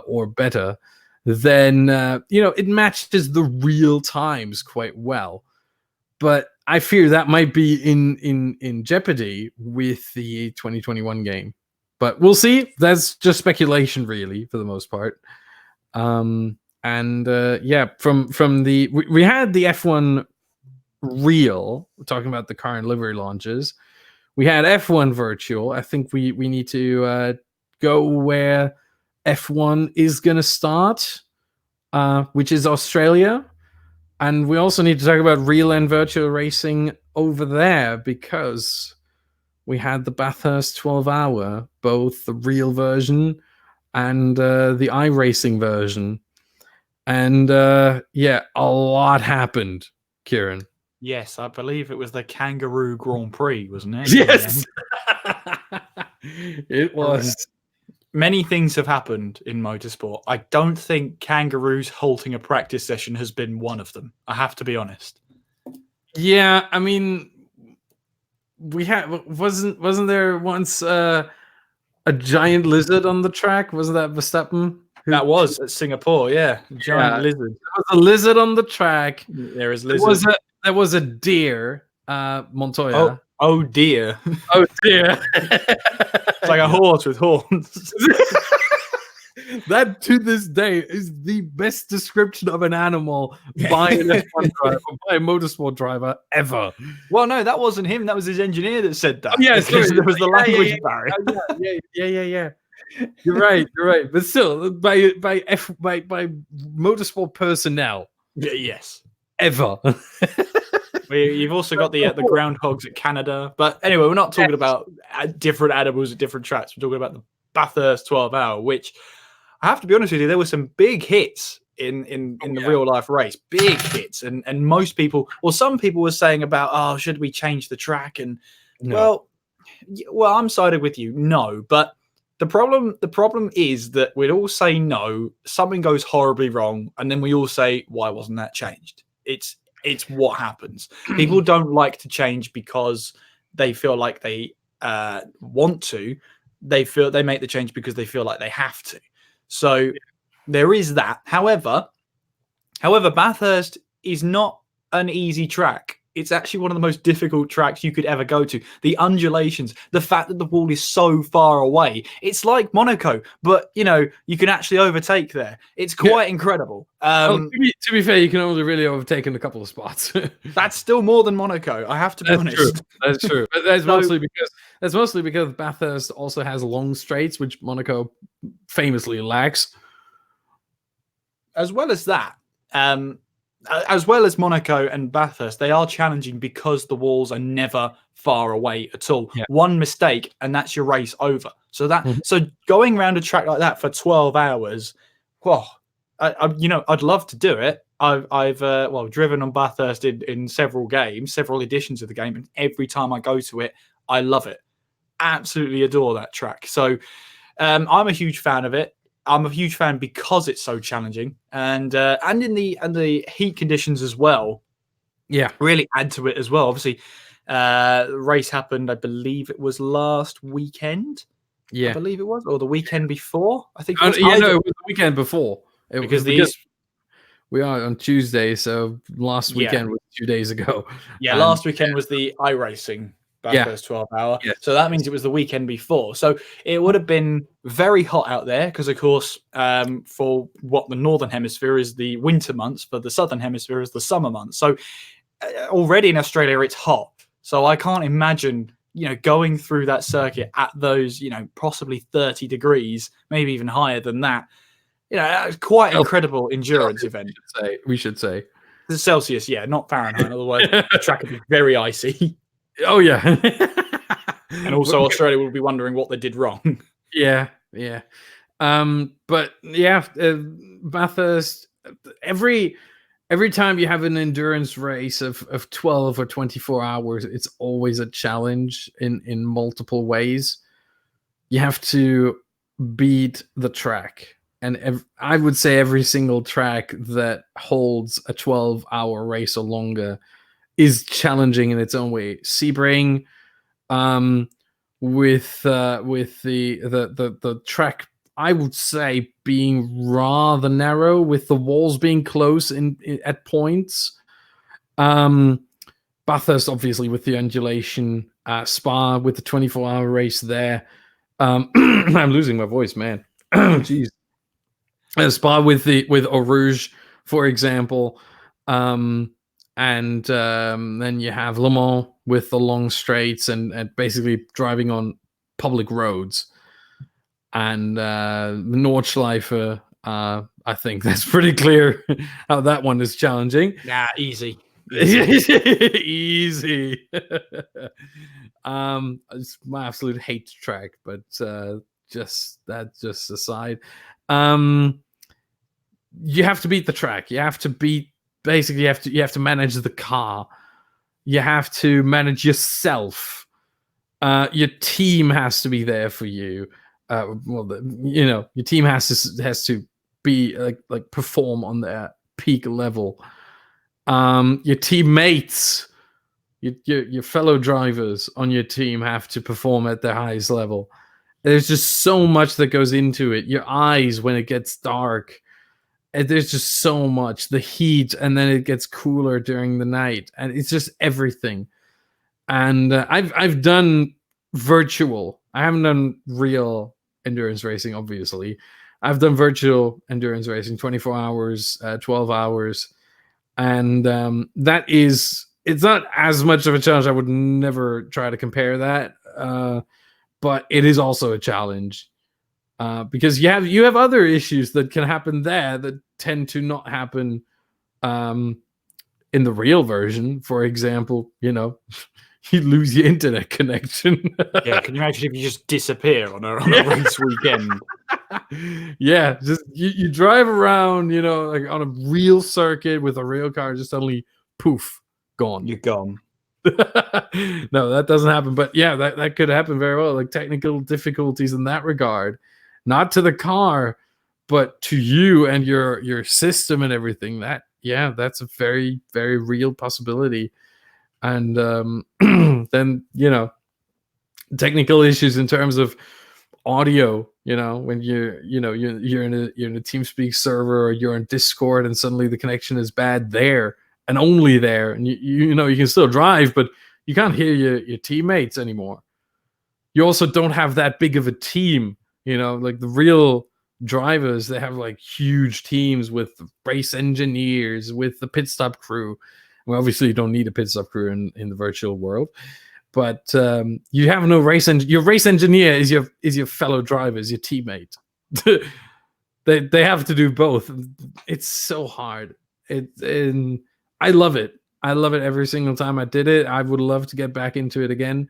or better, then it matches the real times quite well. But I fear that might be in jeopardy with the 2021 game. But we'll see. That's just speculation, really, for the most part. From the we had the F1 real, talking about the car and livery launches. We had F1 virtual. I think we need to go where F1 is going to start, which is Australia. And we also need to talk about real and virtual racing over there, because we had the Bathurst 12-hour, both the real version and the iRacing version. And a lot happened, Kieran. Yes, I believe it was the Kangaroo Grand Prix, wasn't it? Yes! It was. Many things have happened in motorsport. I don't think kangaroos halting a practice session has been one of them. I have to be honest. Yeah, I mean, wasn't there once a giant lizard on the track? Wasn't that Verstappen? That was at Singapore, yeah. Giant lizard. There was a lizard on the track. There is lizard. There was a deer, Montoya. Oh dear. Oh dear. It's like a horse with horns. That, to this day, is the best description of an animal by an F1 driver, by a motorsport driver ever. Well, no, that wasn't him. That was his engineer that said that. Oh, yeah, there was the language barrier. Yeah. You're right. But still, by motorsport personnel. Yes. Ever. You've also got the groundhogs at Canada. But anyway, we're not talking about different animals at different tracks. We're talking about the Bathurst 12-hour, which, I have to be honest with you, there were some big hits in the real life race. Big hits. And most people, or some people were saying about, should we change the track? And well, I'm sided with you. No, but the problem is that we'd all say no, something goes horribly wrong, and then we all say, why wasn't that changed? It's what happens. People don't like to change because they feel like they want to. They make the change because they feel like they have to. So there is that. However, Bathurst is not an easy track. It's actually one of the most difficult tracks you could ever go to. The undulations, the fact that the wall is so far away. It's like Monaco, but, you can actually overtake there. It's quite incredible. To be fair, you can only really overtake in a couple of spots. That's still more than Monaco, I have to be honest. That's true. But that's mostly because Bathurst also has long straights, which Monaco famously lacks. As well as that, as well as Monaco and Bathurst, they are challenging because the walls are never far away at all. Yeah. One mistake and that's your race over. So so going around a track like that for 12 hours, well, I'd love to do it. I've driven on Bathurst in several games, several editions of the game, and every time I go to it, I love it. absolutely adore that track. So I'm a huge fan of it. I'm a huge fan because it's so challenging, and in the heat conditions as well. Yeah, really add to it as well. Obviously, the race happened, I believe it was last weekend. Yeah, I believe it was, or the weekend before. I think it was. no, it was the weekend before. Because we are on Tuesday, so last weekend was 2 days ago. Yeah, last weekend was the iRacing Bathurst 12 hour. Yeah. So that means it was the weekend before. So it would have been very hot out there because, of course, for what the Northern Hemisphere is the winter months, for the Southern Hemisphere is the summer months. So already in Australia, it's hot. So I can't imagine, going through that circuit at those, possibly 30 degrees, maybe even higher than that. Quite incredible endurance event. We should say. The Celsius, not Fahrenheit. Otherwise, the track would be very icy. Oh, yeah. And also Australia will be wondering what they did wrong. Yeah. But yeah, Bathurst, every time you have an endurance race of 12 or 24 hours, it's always a challenge in multiple ways. You have to beat the track. And I would say every single track that holds a 12-hour race or longer is challenging in its own way. Sebring, with the track, I would say, being rather narrow, with the walls being close at points. Bathurst, obviously, with the undulation. Spa with the 24-hour race there. I'm losing my voice, man. Jeez. Spa with Eau Rouge, for example. And then you have Le Mans with the long straights and basically driving on public roads. And Nordschleife, I think that's pretty clear how that one is challenging. Nah, easy. Easy. It's my absolute hate track, but just aside. You have to beat the track. You have to beat. Basically, you have to manage the car. You have to manage yourself. Your team has to be there for you. Your team has to be like perform on their peak level. Your teammates, your fellow drivers on your team have to perform at their highest level. There's just so much that goes into it. Your eyes when it gets dark. There's just so much. The heat, and then it gets cooler during the night, and it's just everything. And I've done virtual. I haven't done real endurance racing, obviously. I've done virtual endurance racing, 24 hours, 12 hours, and it's not as much of a challenge. I would never try to compare that, but it is also a challenge. Because you have other issues that can happen there that tend to not happen in the real version. For example, you lose your internet connection. Yeah, can you imagine if you just disappear on a race weekend? Yeah, just you drive around, like on a real circuit with a real car, just suddenly poof, gone. You're gone. No, that doesn't happen. But yeah, that could happen very well. Like technical difficulties in that regard. Not to the car, but to you and your system and everything. That's a very, very real possibility. And then technical issues in terms of audio. When you're in a TeamSpeak server, or you're on Discord, and suddenly the connection is bad there and only there, and you can still drive, but you can't hear your teammates anymore. You also don't have that big of a team. Like the real drivers, they have like huge teams with race engineers, with the pit stop crew. Well, obviously, you don't need a pit stop crew in the virtual world, but you have no race your race engineer is your fellow drivers, your teammate. They have to do both. It's so hard. And I love it. I love it every single time I did it. I would love to get back into it again.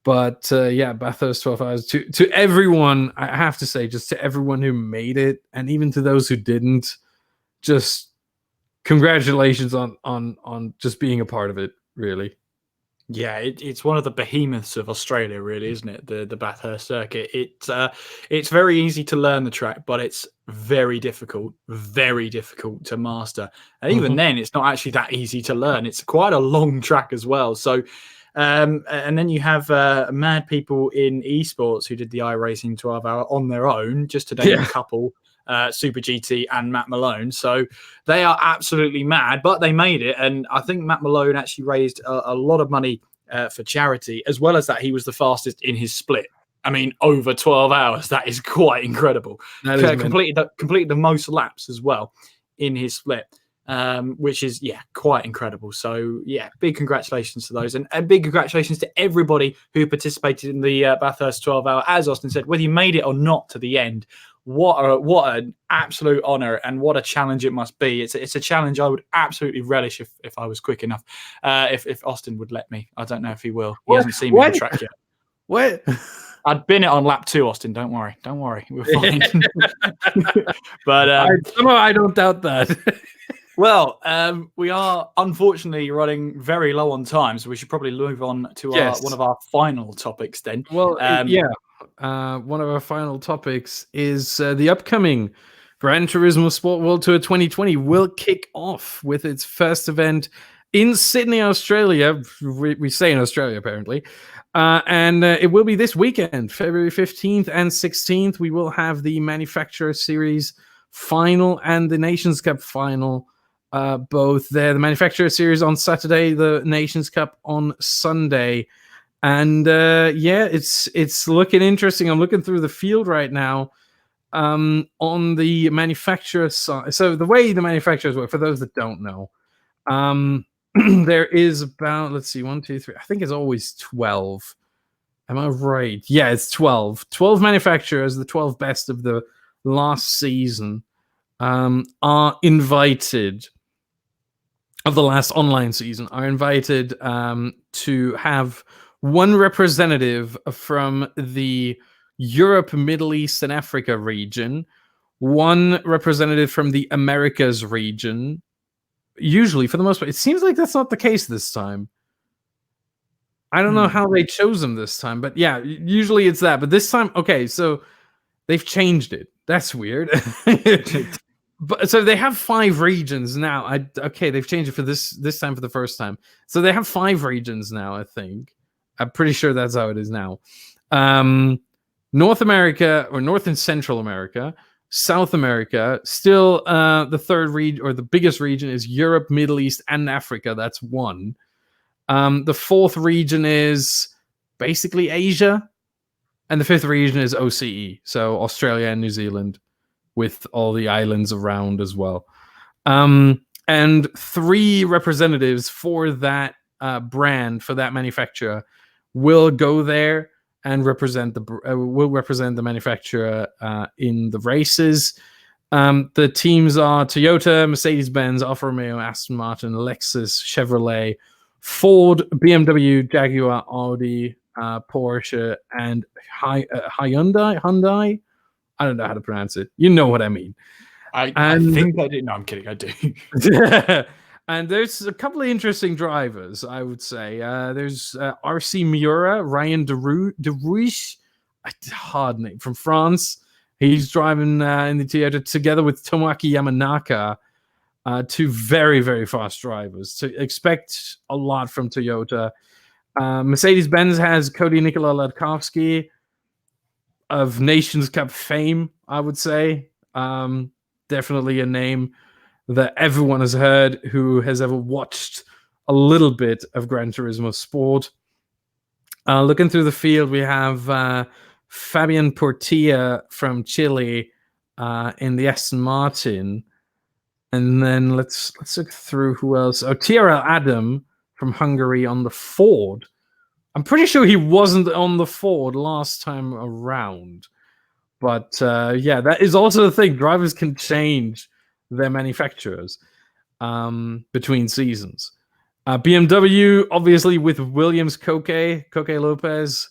But Bathurst 12 hours to everyone. I have to say, just to everyone who made it, and even to those who didn't, just congratulations on just being a part of it. Really. Yeah, it's one of the behemoths of Australia, really, isn't it? The Bathurst circuit. It's very easy to learn the track, but it's very difficult to master. And even then, it's not actually that easy to learn. It's quite a long track as well. So, and then you have mad people in esports who did the iRacing 12 hour on their own, just to name a couple. Super GT and Matt Malone. So they are absolutely mad, but they made it. And I think Matt Malone actually raised a lot of money for charity, as well as that he was the fastest in his split. I mean, over 12 hours. That is quite incredible. Completed the most laps as well in his split, which is, quite incredible. So, big congratulations to those. And big congratulations to everybody who participated in the Bathurst 12 hour. As Austin said, whether you made it or not to the end, what an absolute honor and what a challenge it must be. It's a challenge I would absolutely relish if I was quick enough. If Austin would let me. I don't know if he will. He hasn't seen me on the track yet. What? I'd been it on lap 2, Austin. Don't worry. We're fine. But I don't doubt that. Well, we are unfortunately running very low on time, so we should probably move on to one of our final topics then. Well, one of our final topics is the upcoming Gran Turismo Sport World Tour 2020 will kick off with its first event in Sydney, Australia. We say in Australia, apparently. And it will be this weekend, February 15th and 16th. We will have the Manufacturer Series final and the Nations Cup final. Both there, the Manufacturer Series on Saturday, the Nations Cup on Sunday. And it's looking interesting. I'm looking through the field right now on the manufacturer side. So the way the manufacturers work, for those that don't know, there is about, let's see, 1, 2, 3. I think it's always 12. Am I right? Yeah, it's 12. 12 manufacturers, the 12 best of the last season, are invited, of the last online season, are invited to have one representative from the Europe, Middle East, and Africa region, one representative from the Americas region. Usually, for the most part, it seems like that's not the case this time. I don't know how they chose them this time, but yeah, usually it's that. But this time, okay, so they've changed it. That's weird. But so they have 5 regions now. They've changed it for this time for the first time. So they have 5 regions now, I think. I'm pretty sure that's how it is now. North America, or North and Central America, South America, still the third region, or the biggest region, is Europe, Middle East, and Africa. That's 1. The 4th region is basically Asia, and the 5th region is OCE, so Australia and New Zealand, with all the islands around as well. And 3 representatives for that brand, for that manufacturer, will go there and represent the manufacturer in the races. The teams are Toyota, Mercedes-Benz, Alfa Romeo, Aston Martin, Lexus, Chevrolet, Ford, BMW, Jaguar, Audi, Porsche, and Hyundai. I don't know how to pronounce it. You know what I mean. I think I do. No, I'm kidding. I do. And there's a couple of interesting drivers, I would say. There's RC Miura, Ryan Derouiche, hard name, from France. He's driving in the Toyota together with Tomoaki Yamanaka, 2 very, very fast drivers. So expect a lot from Toyota. Mercedes-Benz has Cody Nikola Ledkowski, of Nations Cup fame, I would say. Definitely a name that everyone has heard who has ever watched a little bit of Gran Turismo Sport. Looking through the field, we have Fabian Portilla from Chile in the Aston Martin. And then let's look through who else. Oh, TRL Adam from Hungary on the Ford. I'm pretty sure he wasn't on the Ford last time around. But that is also the thing. Drivers can change their manufacturers between seasons. BMW, obviously, with Williams, Koke Lopez,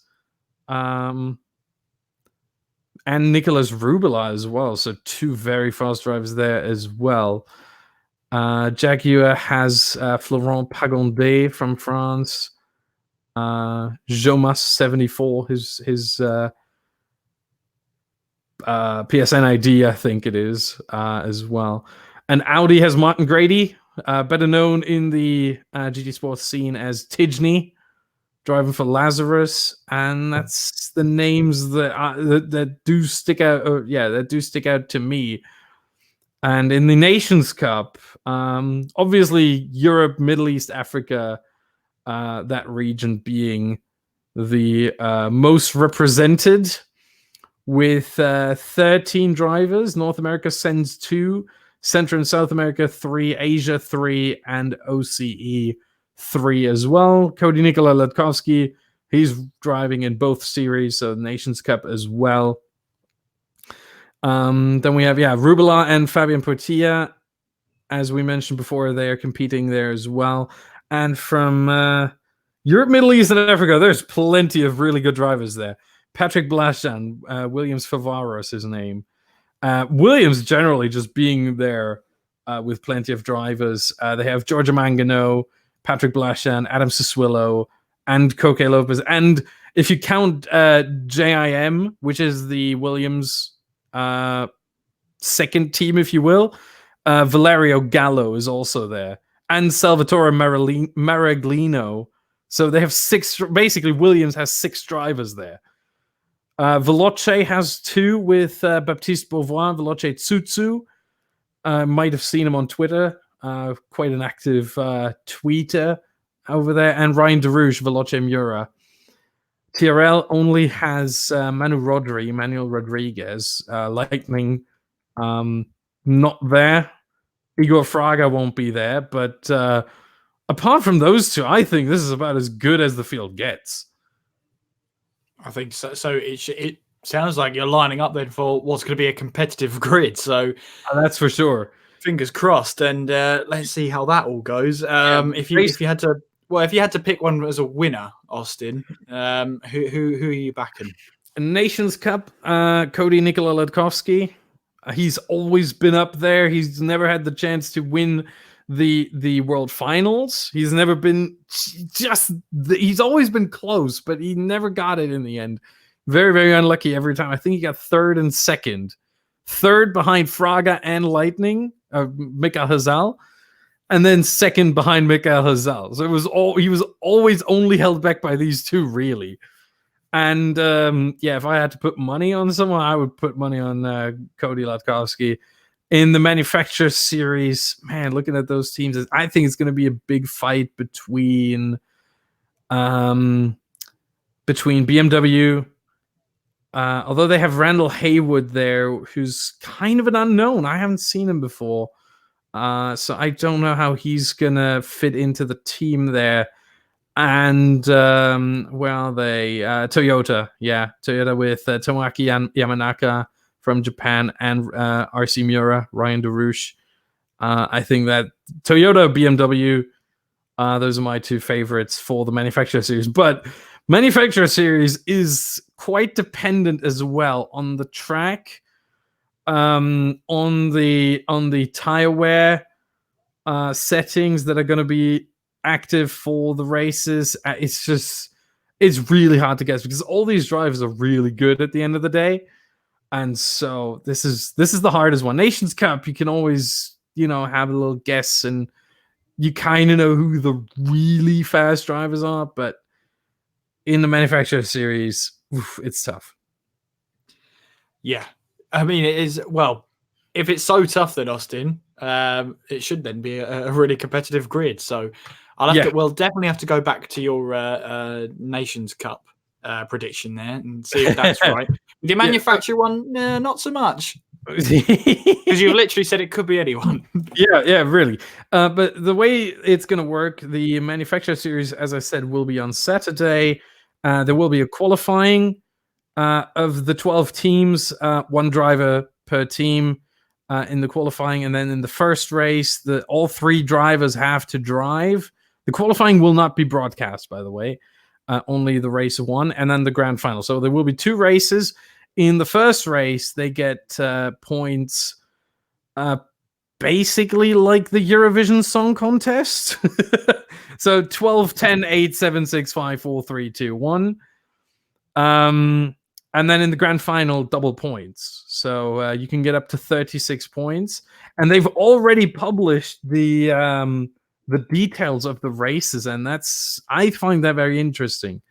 and Nicolas Rubila as well. So 2 very fast drivers there as well. Jaguar has Florent Pagondet from France. Jomas 74, his PSN ID, I think it is, as well. And Audi has Martin Grady, better known in the GT Sports scene as Tidgney, driving for Lazarus, and that's the names that do stick out. That do stick out to me. And in the Nations Cup, obviously Europe, Middle East, Africa, that region being the most represented, with 13 drivers. North America sends 2, Central and South America 3, Asia 3, and OCE 3 as well. Cody Nikola Ledkowski, he's driving in both series, so Nations Cup as well. Then we have Rubila and Fabian Portilla, as we mentioned before. They are competing there as well. And from Europe, Middle East, and Africa, there's plenty of really good drivers there. Patrick Blashan, Williams Favaro is his name. Williams generally just being there with plenty of drivers. They have Giorgio Mangano, Patrick Blashan, Adam Siswillo, and Koke Lopez. And if you count JIM, which is the Williams second team, if you will, Valerio Gallo is also there. And Salvatore Maraglino. So they have 6. Basically, Williams has 6 drivers there. Veloce has 2 with Baptiste Beauvoir, Veloce Tsutsu. Might have seen him on Twitter. Quite an active tweeter over there. And Ryan DeRouche, Veloce Mura. TRL only has Manuel Rodriguez. Lightning, not there. Igor Fraga won't be there. But apart from those 2, I think this is about as good as the field gets. I think so. So it sounds like you're lining up then for what's going to be a competitive grid. So that's for sure. Fingers crossed, and let's see how that all goes. If you had to pick one as a winner, Austin, who are you backing? Nations Cup, Cody Nikola Ledkowski. He's always been up there. He's never had the chance to win the World Finals. He's never been he's always been close, but he never got it in the end. Very, very unlucky every time. I think he got 3rd and 2nd. 3rd behind Fraga and Lightning, Mikael Hazal, and then 2nd behind Mikael Hazal. So he was always only held back by these 2, really. And if I had to put money on someone, I would put money on Cody Ledkowski. In the Manufacturer Series, man, looking at those teams, I think it's going to be a big fight between BMW. Although they have Randall Haywood there, who's kind of an unknown. I haven't seen him before. So I don't know how he's going to fit into the team there. And where are they? Toyota. Yeah, Toyota with Tomoaki Yamanaka from Japan and RC Miura, Ryan DeRouche. I think that Toyota, BMW, those are my 2 favorites for the Manufacturer Series. But Manufacturer Series is quite dependent as well on the track, on the tire wear settings that are going to be active for the races. It's really hard to guess because all these drivers are really good at the end of the day. And so this is the hardest one. Nations Cup, you can always, have a little guess and you kind of know who the really fast drivers are, but in the Manufacturer Series, it's tough. Yeah. I mean, it is, well, if it's so tough then, Austin, it should then be a really competitive grid. So we'll definitely have to go back to your Nations Cup prediction there and see if that's right. The Manufacturer one, not so much. Because you've literally said it could be anyone. Yeah, really. But the way it's going to work, the Manufacturer Series, as I said, will be on Saturday. There will be a qualifying of the 12 teams, 1 driver per team in the qualifying. And then in the first race, all 3 drivers have to drive. The qualifying will not be broadcast, by the way. Only the race 1 and then the grand final. So there will be 2 races. In the first race, they get points basically like the Eurovision Song Contest. So 12, 10, 8, 7, 6, 5, 4, 3, 2, 1. And then in the grand final, double points. So you can get up to 36 points. And they've already published the details of the races, and I find that very interesting.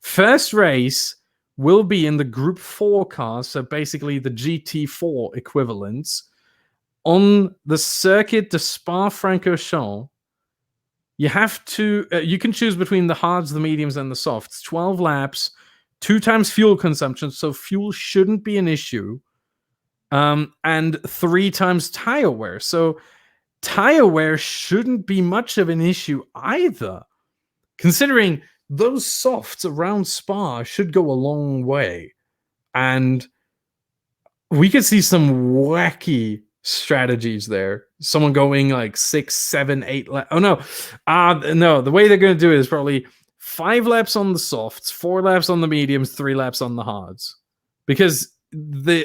First race will be in the Group 4 cars, so basically the GT4 equivalents, on the Circuit de Spa-Francorchamps. You have to, you can choose between the hards, the mediums, and the softs. 12 laps, 2 times fuel consumption, so fuel shouldn't be an issue, and 3 times tire wear. So tire wear shouldn't be much of an issue either, considering those softs around Spa should go a long way. And we could see some wacky strategies there. Someone going like 6, 7, 8 laps. Oh, no. No, the way they're going to do it is probably 5 laps on the softs, 4 laps on the mediums, 3 laps on the hards. Because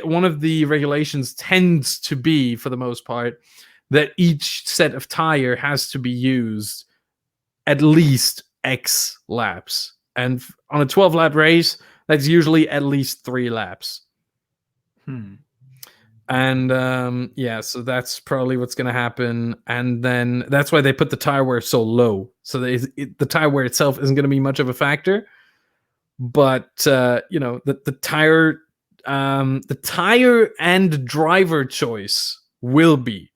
one of the regulations tends to be, for the most part, that each set of tire has to be used at least X laps. And on a 12-lap race, that's usually at least 3 laps. And so that's probably what's going to happen. And then that's why they put the tire wear so low. So the tire wear itself isn't going to be much of a factor. But, the tire and driver choice will be.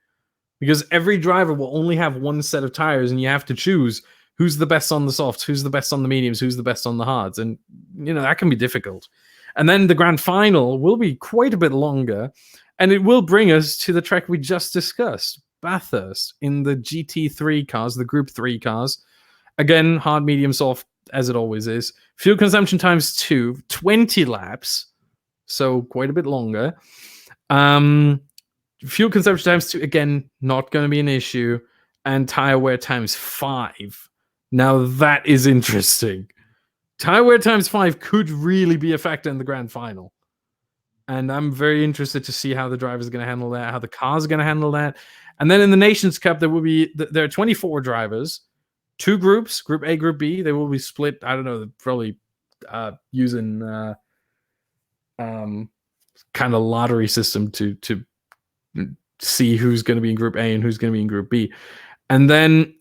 Because every driver will only have one set of tires, and you have to choose who's the best on the softs, who's the best on the mediums, who's the best on the hards. And, that can be difficult. And then the grand final will be quite a bit longer, and it will bring us to the track we just discussed, Bathurst, in the GT3 cars, the Group 3 cars. Again, hard, medium, soft, as it always is. Fuel consumption times 2, 20 laps, so quite a bit longer. Fuel consumption times 2, again, not going to be an issue. And tire wear times 5. Now that is interesting. Tire wear times 5 could really be a factor in the grand final. And I'm very interested to see how the drivers are going to handle that, how the cars are going to handle that. And then in the Nations Cup, there are 24 drivers, 2 groups, Group A, Group B. They will be split, I don't know, probably using kind of lottery system to see who's going to be in Group A and who's going to be in Group B. And then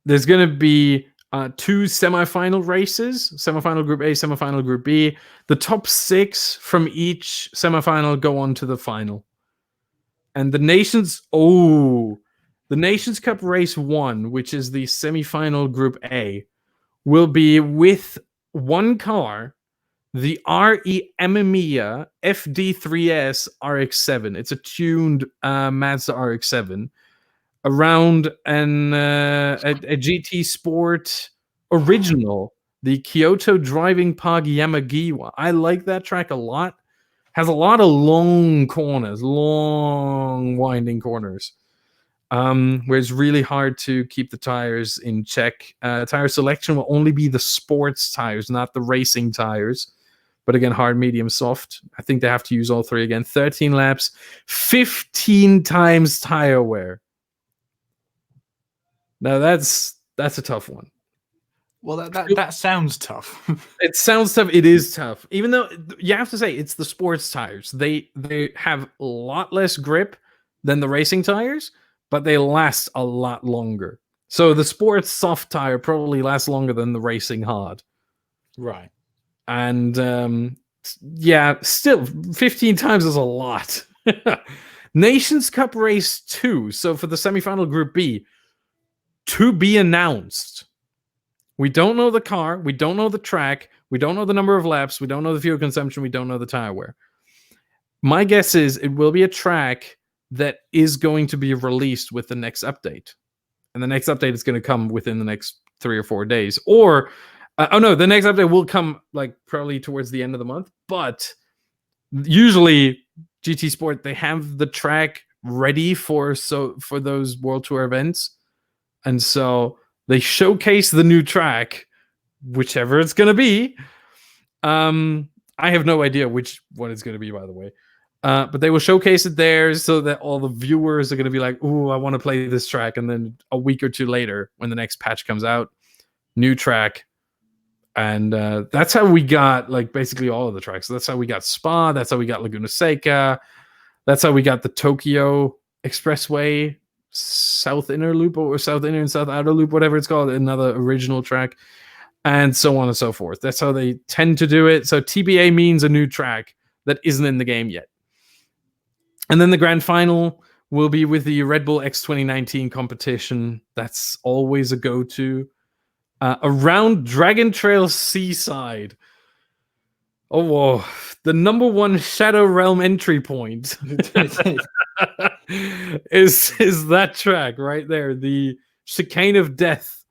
there's going to be 2 semifinal races, semifinal Group A, semifinal Group B. The top 6 from each semifinal go on to the final. And the Nations Cup race 1, which is the semifinal Group A, will be with one car, the RE Emilia FD3S RX-7. It's a tuned Mazda RX-7 around a GT Sport original, the Kyoto Driving Park Yamagiwa. I like that track a lot. Has a lot of long corners, long winding corners, where it's really hard to keep the tires in check. Tire selection will only be the sports tires, not the racing tires. But again, hard, medium, soft. I think they have to use all 3 again. 13 laps, 15 times tire wear. Now that's a tough one. Well, that sounds tough. It sounds tough. It is tough. Even though you have to say it's the sports tires. They have a lot less grip than the racing tires, but they last a lot longer. So the sports soft tire probably lasts longer than the racing hard. Right. And still 15 times is a lot. Nations Cup race 2. So for the semifinal Group B, to be announced. We don't know the car. We don't know the track. We don't know the number of laps. We don't know the fuel consumption. We don't know the tire wear. My guess is it will be a track that is going to be released with the next update. And the next update is going to come within the next 3 or 4 days. Or, the next update will come like probably towards the end of the month. But usually GT Sport, they have the track ready for those World Tour events. And so they showcase the new track, whichever it's going to be. I have no idea which one it's going to be, by the way. But they will showcase it there so that all the viewers are going to be like, "Ooh, I want to play this track." And then a week or two later, when the next patch comes out, new track. And that's how we got like basically all of the tracks. So that's how we got Spa. That's how we got Laguna Seca. That's how we got the Tokyo Expressway South Inner Loop or South Inner and South Outer Loop, whatever it's called, another original track, and so on and so forth. That's how they tend to do it. So TBA means a new track that isn't in the game yet. And then the grand final will be with the Red Bull X 2019 competition. That's always a go-to. Around Dragon Trail Seaside. Oh, whoa. The number one Shadow Realm entry point is that track right there. The Chicane of Death.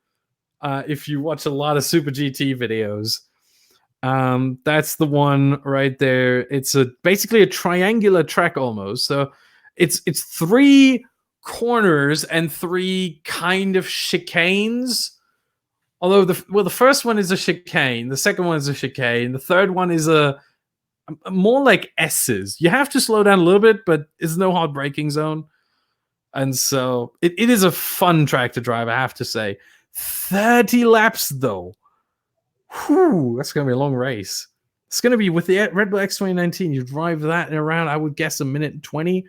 If you watch a lot of Super GT videos, that's the one right there. It's basically a triangular track almost. So it's 3 corners and 3 kind of chicanes. Although the first one is a chicane, the second one is a chicane, the third one is a more like S's. You have to slow down a little bit, but it's no hard braking zone. And so it is a fun track to drive, I have to say. 30 laps though. Whew, that's going to be a long race. It's going to be with the Red Bull X 2019. You drive that in around, I would guess, 1:20.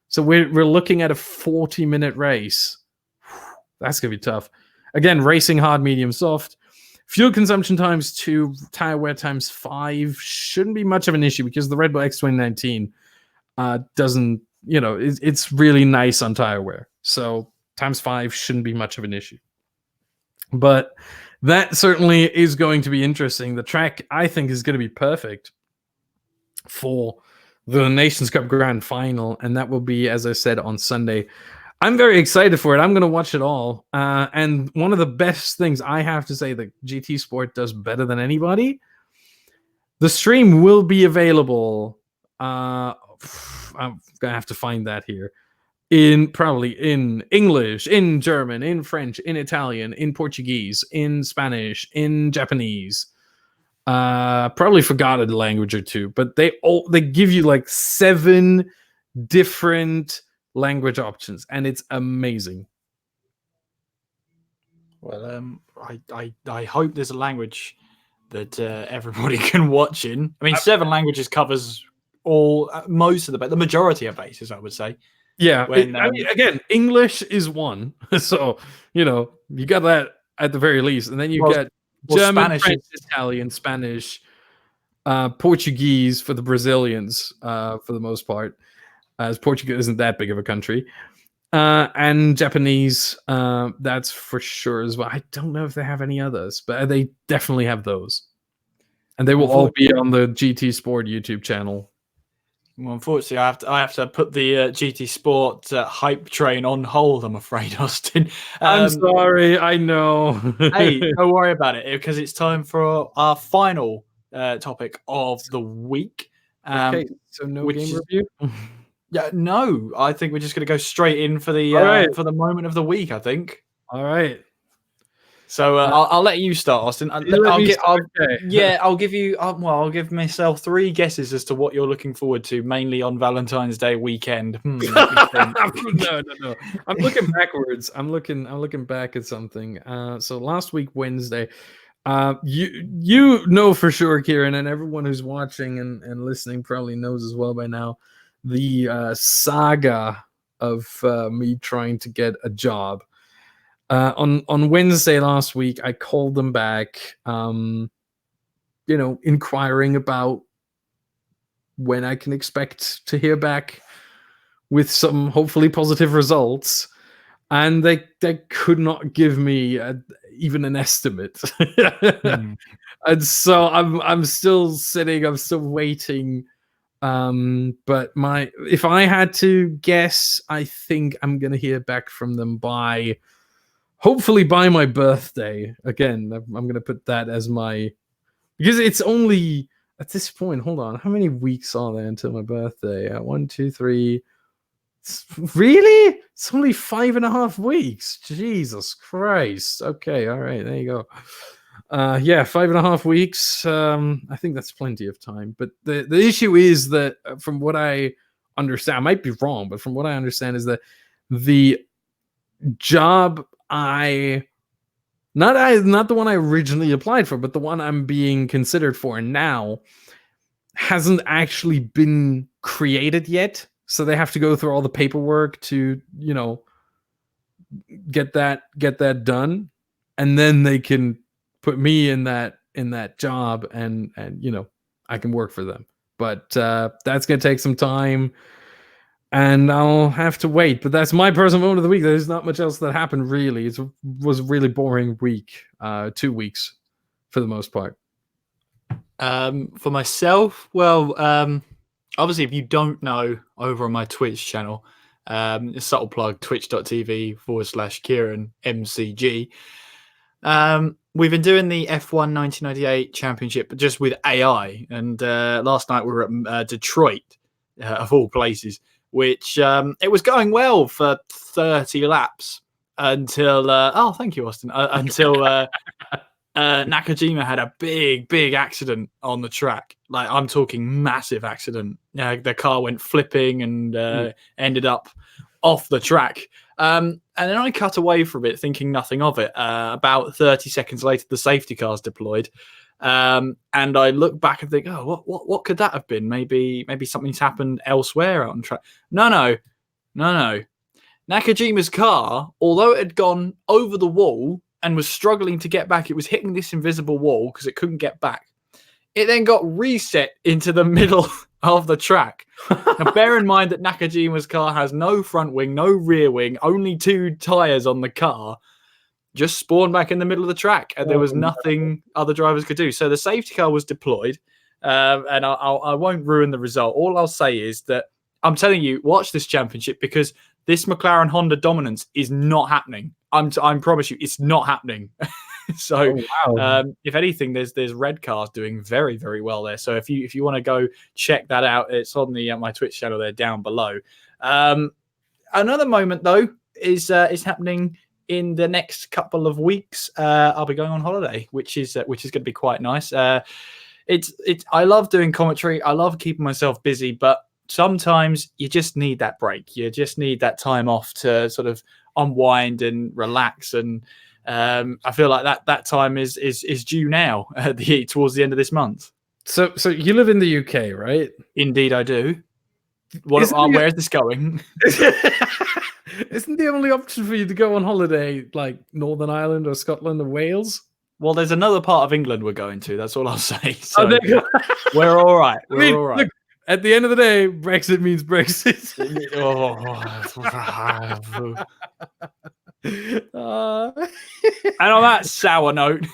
So we're looking at a 40-minute race. Whew, that's going to be tough. Again, racing hard, medium, soft. Fuel consumption times 2, tire wear times 5 shouldn't be much of an issue because the Red Bull X 2019 doesn't, it's really nice on tire wear. So times 5 shouldn't be much of an issue. But that certainly is going to be interesting. The track, I think, is going to be perfect for the Nations Cup Grand Final, and that will be, as I said, on Sunday. I'm very excited for it. I'm going to watch it all. And one of the best things I have to say that GT Sport does better than anybody, the stream will be available. I'm going to have to find that here. Probably in English, in German, in French, in Italian, in Portuguese, in Spanish, in Japanese. Probably forgot a language or two, but they give you like 7 different language options, and it's amazing. Well, I hope there's a language that everybody can watch in. I mean, 7 languages covers most of the majority of bases, I would say. Yeah, I mean, again, English is one, so you got that at the very least, and then you get German, Spanish, French, Italian, Spanish, Portuguese for the Brazilians, for the most part, as Portugal isn't that big of a country, and Japanese, that's for sure as well. I don't know if they have any others, but they definitely have those, and they will all be on the GT Sport YouTube channel. Well, unfortunately, I have to put the GT Sport hype train on hold, I'm afraid, Austin. I'm sorry, I know. Hey, don't worry about it, because it's time for our final topic of the week. Okay, so no game review? Yeah, no. I think we're just going to go straight in for the for the moment of the week, I think. All right. So I'll let you start, Austin. I'll give myself 3 guesses as to what you're looking forward to, mainly on Valentine's Day weekend. No. I'm looking backwards. I'm looking back at something. So last week, Wednesday, you know for sure, Kieran, and everyone who's watching and listening probably knows as well by now, the saga of me trying to get a job. On Wednesday last week, I called them back, inquiring about when I can expect to hear back with some hopefully positive results, and they could not give me even an estimate. And so I'm still sitting, I'm still waiting. But if I had to guess, I think I'm gonna hear back from them hopefully by my birthday. Again, I'm going to put that as because it's only at this point. Hold on. How many weeks are there until my birthday? 1, 2, 3. Really? It's only 5.5 weeks. Jesus Christ. Okay. All right. There you go. 5.5 weeks. I think that's plenty of time. But the issue is that from what I understand, I might be wrong, but from what I understand is that the job not the one I originally applied for, but the one I'm being considered for now hasn't actually been created yet. So they have to go through all the paperwork to, get that done, and then they can put me in that job, and I can work for them. But that's gonna take some time, and I'll have to wait. But that's my personal moment of the week. There's not much else that happened really. It was a really boring week, 2 weeks for the most part. For myself, well, obviously, if you don't know, over on my Twitch channel, a subtle plug, twitch.tv/Kieran MCG. We've been doing the F1 1998 Championship, but just with AI. And last night we were at Detroit, of all places, which it was going well for 30 laps until thank you, Austin. Until Nakajima had a big accident on the track. Like, I'm talking massive accident. The car went flipping and ended up off the track. And then I cut away from it, thinking nothing of it. About 30 seconds later, the safety car's deployed. And I look back and think, oh, what could that have been? Maybe something's happened elsewhere on track. No. Nakajima's car, although it had gone over the wall and was struggling to get back, it was hitting this invisible wall because it couldn't get back. It then got reset into the middle of the track. Now, bear in mind that Nakajima's car has no front wing, no rear wing, only 2 tires on the car. Just spawned back in the middle of the track, and there was nothing other drivers could do. So the safety car was deployed, and I won't ruin the result. All I'll say is that I'm telling you, watch this championship, because this McLaren Honda dominance is not happening. I promise you, it's not happening. So, if anything, there's red cars doing very, very well there. So if you want to go check that out, it's on the my Twitch channel there down below. Another moment though is happening in the next couple of weeks. I'll be going on holiday, which is going to be quite nice. I love doing commentary. I love keeping myself busy, but sometimes you just need that break. You just need that time off to sort of unwind and relax. And I feel like that time is due now towards the end of this month. So you live in the UK, right? Indeed, I do. Where is this going? Isn't the only option for you to go on holiday like Northern Ireland or Scotland or Wales? Well, there's another part of England we're going to. That's all I'll say. So we're all right. We're all right. Look, at the end of the day, Brexit means Brexit. And on that sour note,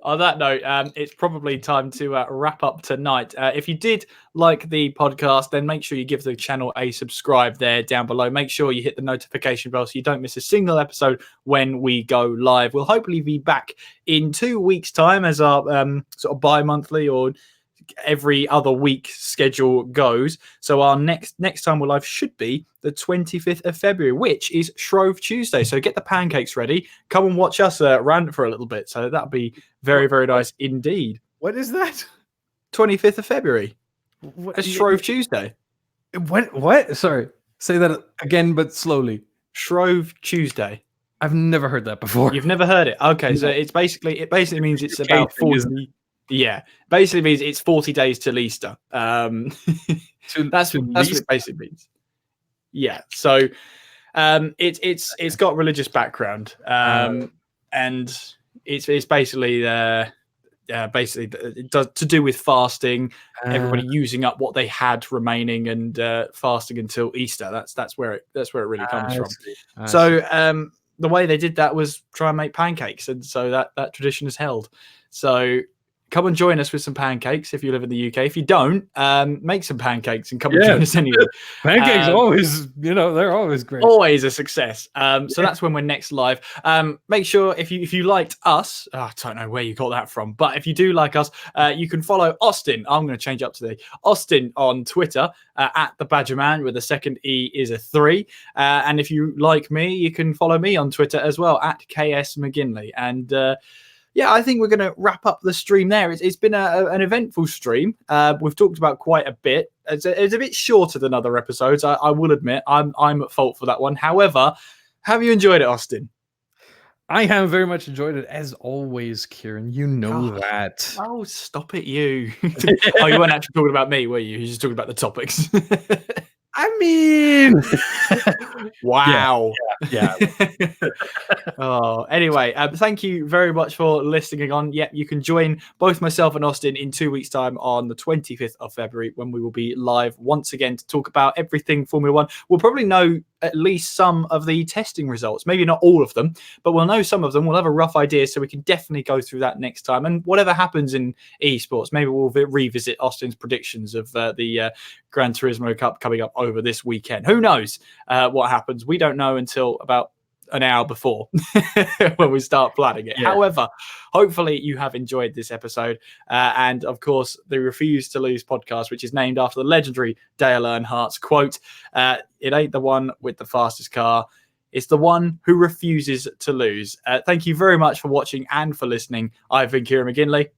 on that note, it's probably time to wrap up tonight. If you did like the podcast, then make sure you give the channel a subscribe there down below. Make sure you hit the notification bell so you don't miss a single episode when we go live. We'll hopefully be back in 2 weeks' time as our sort of bi-monthly or every other week schedule goes. So our next time we're live should be the 25th of February, which is Shrove Tuesday. So get the pancakes ready. Come and watch us rant for a little bit. So that'll be very, very nice indeed. What is that? 25th of February. It's Shrove Tuesday. What? Sorry. Say that again, but slowly. Shrove Tuesday. I've never heard that before. You've never heard it? Okay. So it basically means it's about 40. Yeah, basically means it's 40 days till Easter. That's what it basically means. Yeah, so it's got religious background, and it's basically it does to do with fasting. Everybody using up what they had remaining and fasting until Easter. That's where it really comes from. So the way they did that was try and make pancakes, and so that tradition is held. So come and join us with some pancakes if you live in the UK. If you don't, make some pancakes and come and join us anyway. Pancakes always, they're always great. Always a success. So that's when we're next live. Make sure if you liked us, I don't know where you got that from, but if you do like us, you can follow Austin. I'm going to change up today. Austin on Twitter at the Badger Man, where the second E is a 3. And if you like me, you can follow me on Twitter as well at KS McGinley. And yeah, I think we're going to wrap up the stream there. It's been an eventful stream. We've talked about quite a bit. It's a bit shorter than other episodes. I will admit I'm at fault for that one. However, have you enjoyed it, Austin? I have very much enjoyed it, as always, Kieran. You know that. Oh, stop it, you. Oh, you weren't actually talking about me, were you? You're just talking about the topics. I mean, wow. Yeah. Oh, anyway, thank you very much for listening on. Yeah, you can join both myself and Austin in 2 weeks' time on the 25th of February when we will be live once again to talk about everything Formula One. We'll probably know at least some of the testing results, maybe not all of them, but we'll know some of them. We'll have a rough idea, so we can definitely go through that next time. And whatever happens in esports, maybe we'll revisit Austin's predictions of the Gran Turismo Cup coming up over this weekend. Who knows what happens? We don't know until about an hour before when we start planning it. Yeah. However, hopefully you have enjoyed this episode. And of course, the Refuse to Lose podcast, which is named after the legendary Dale Earnhardt's quote, it ain't the one with the fastest car. It's the one who refuses to lose. Thank you very much for watching and for listening. I've been Kieran McGinley.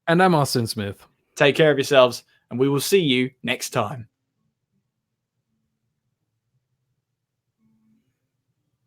And I'm Austin Smith. Take care of yourselves, and we will see you next time.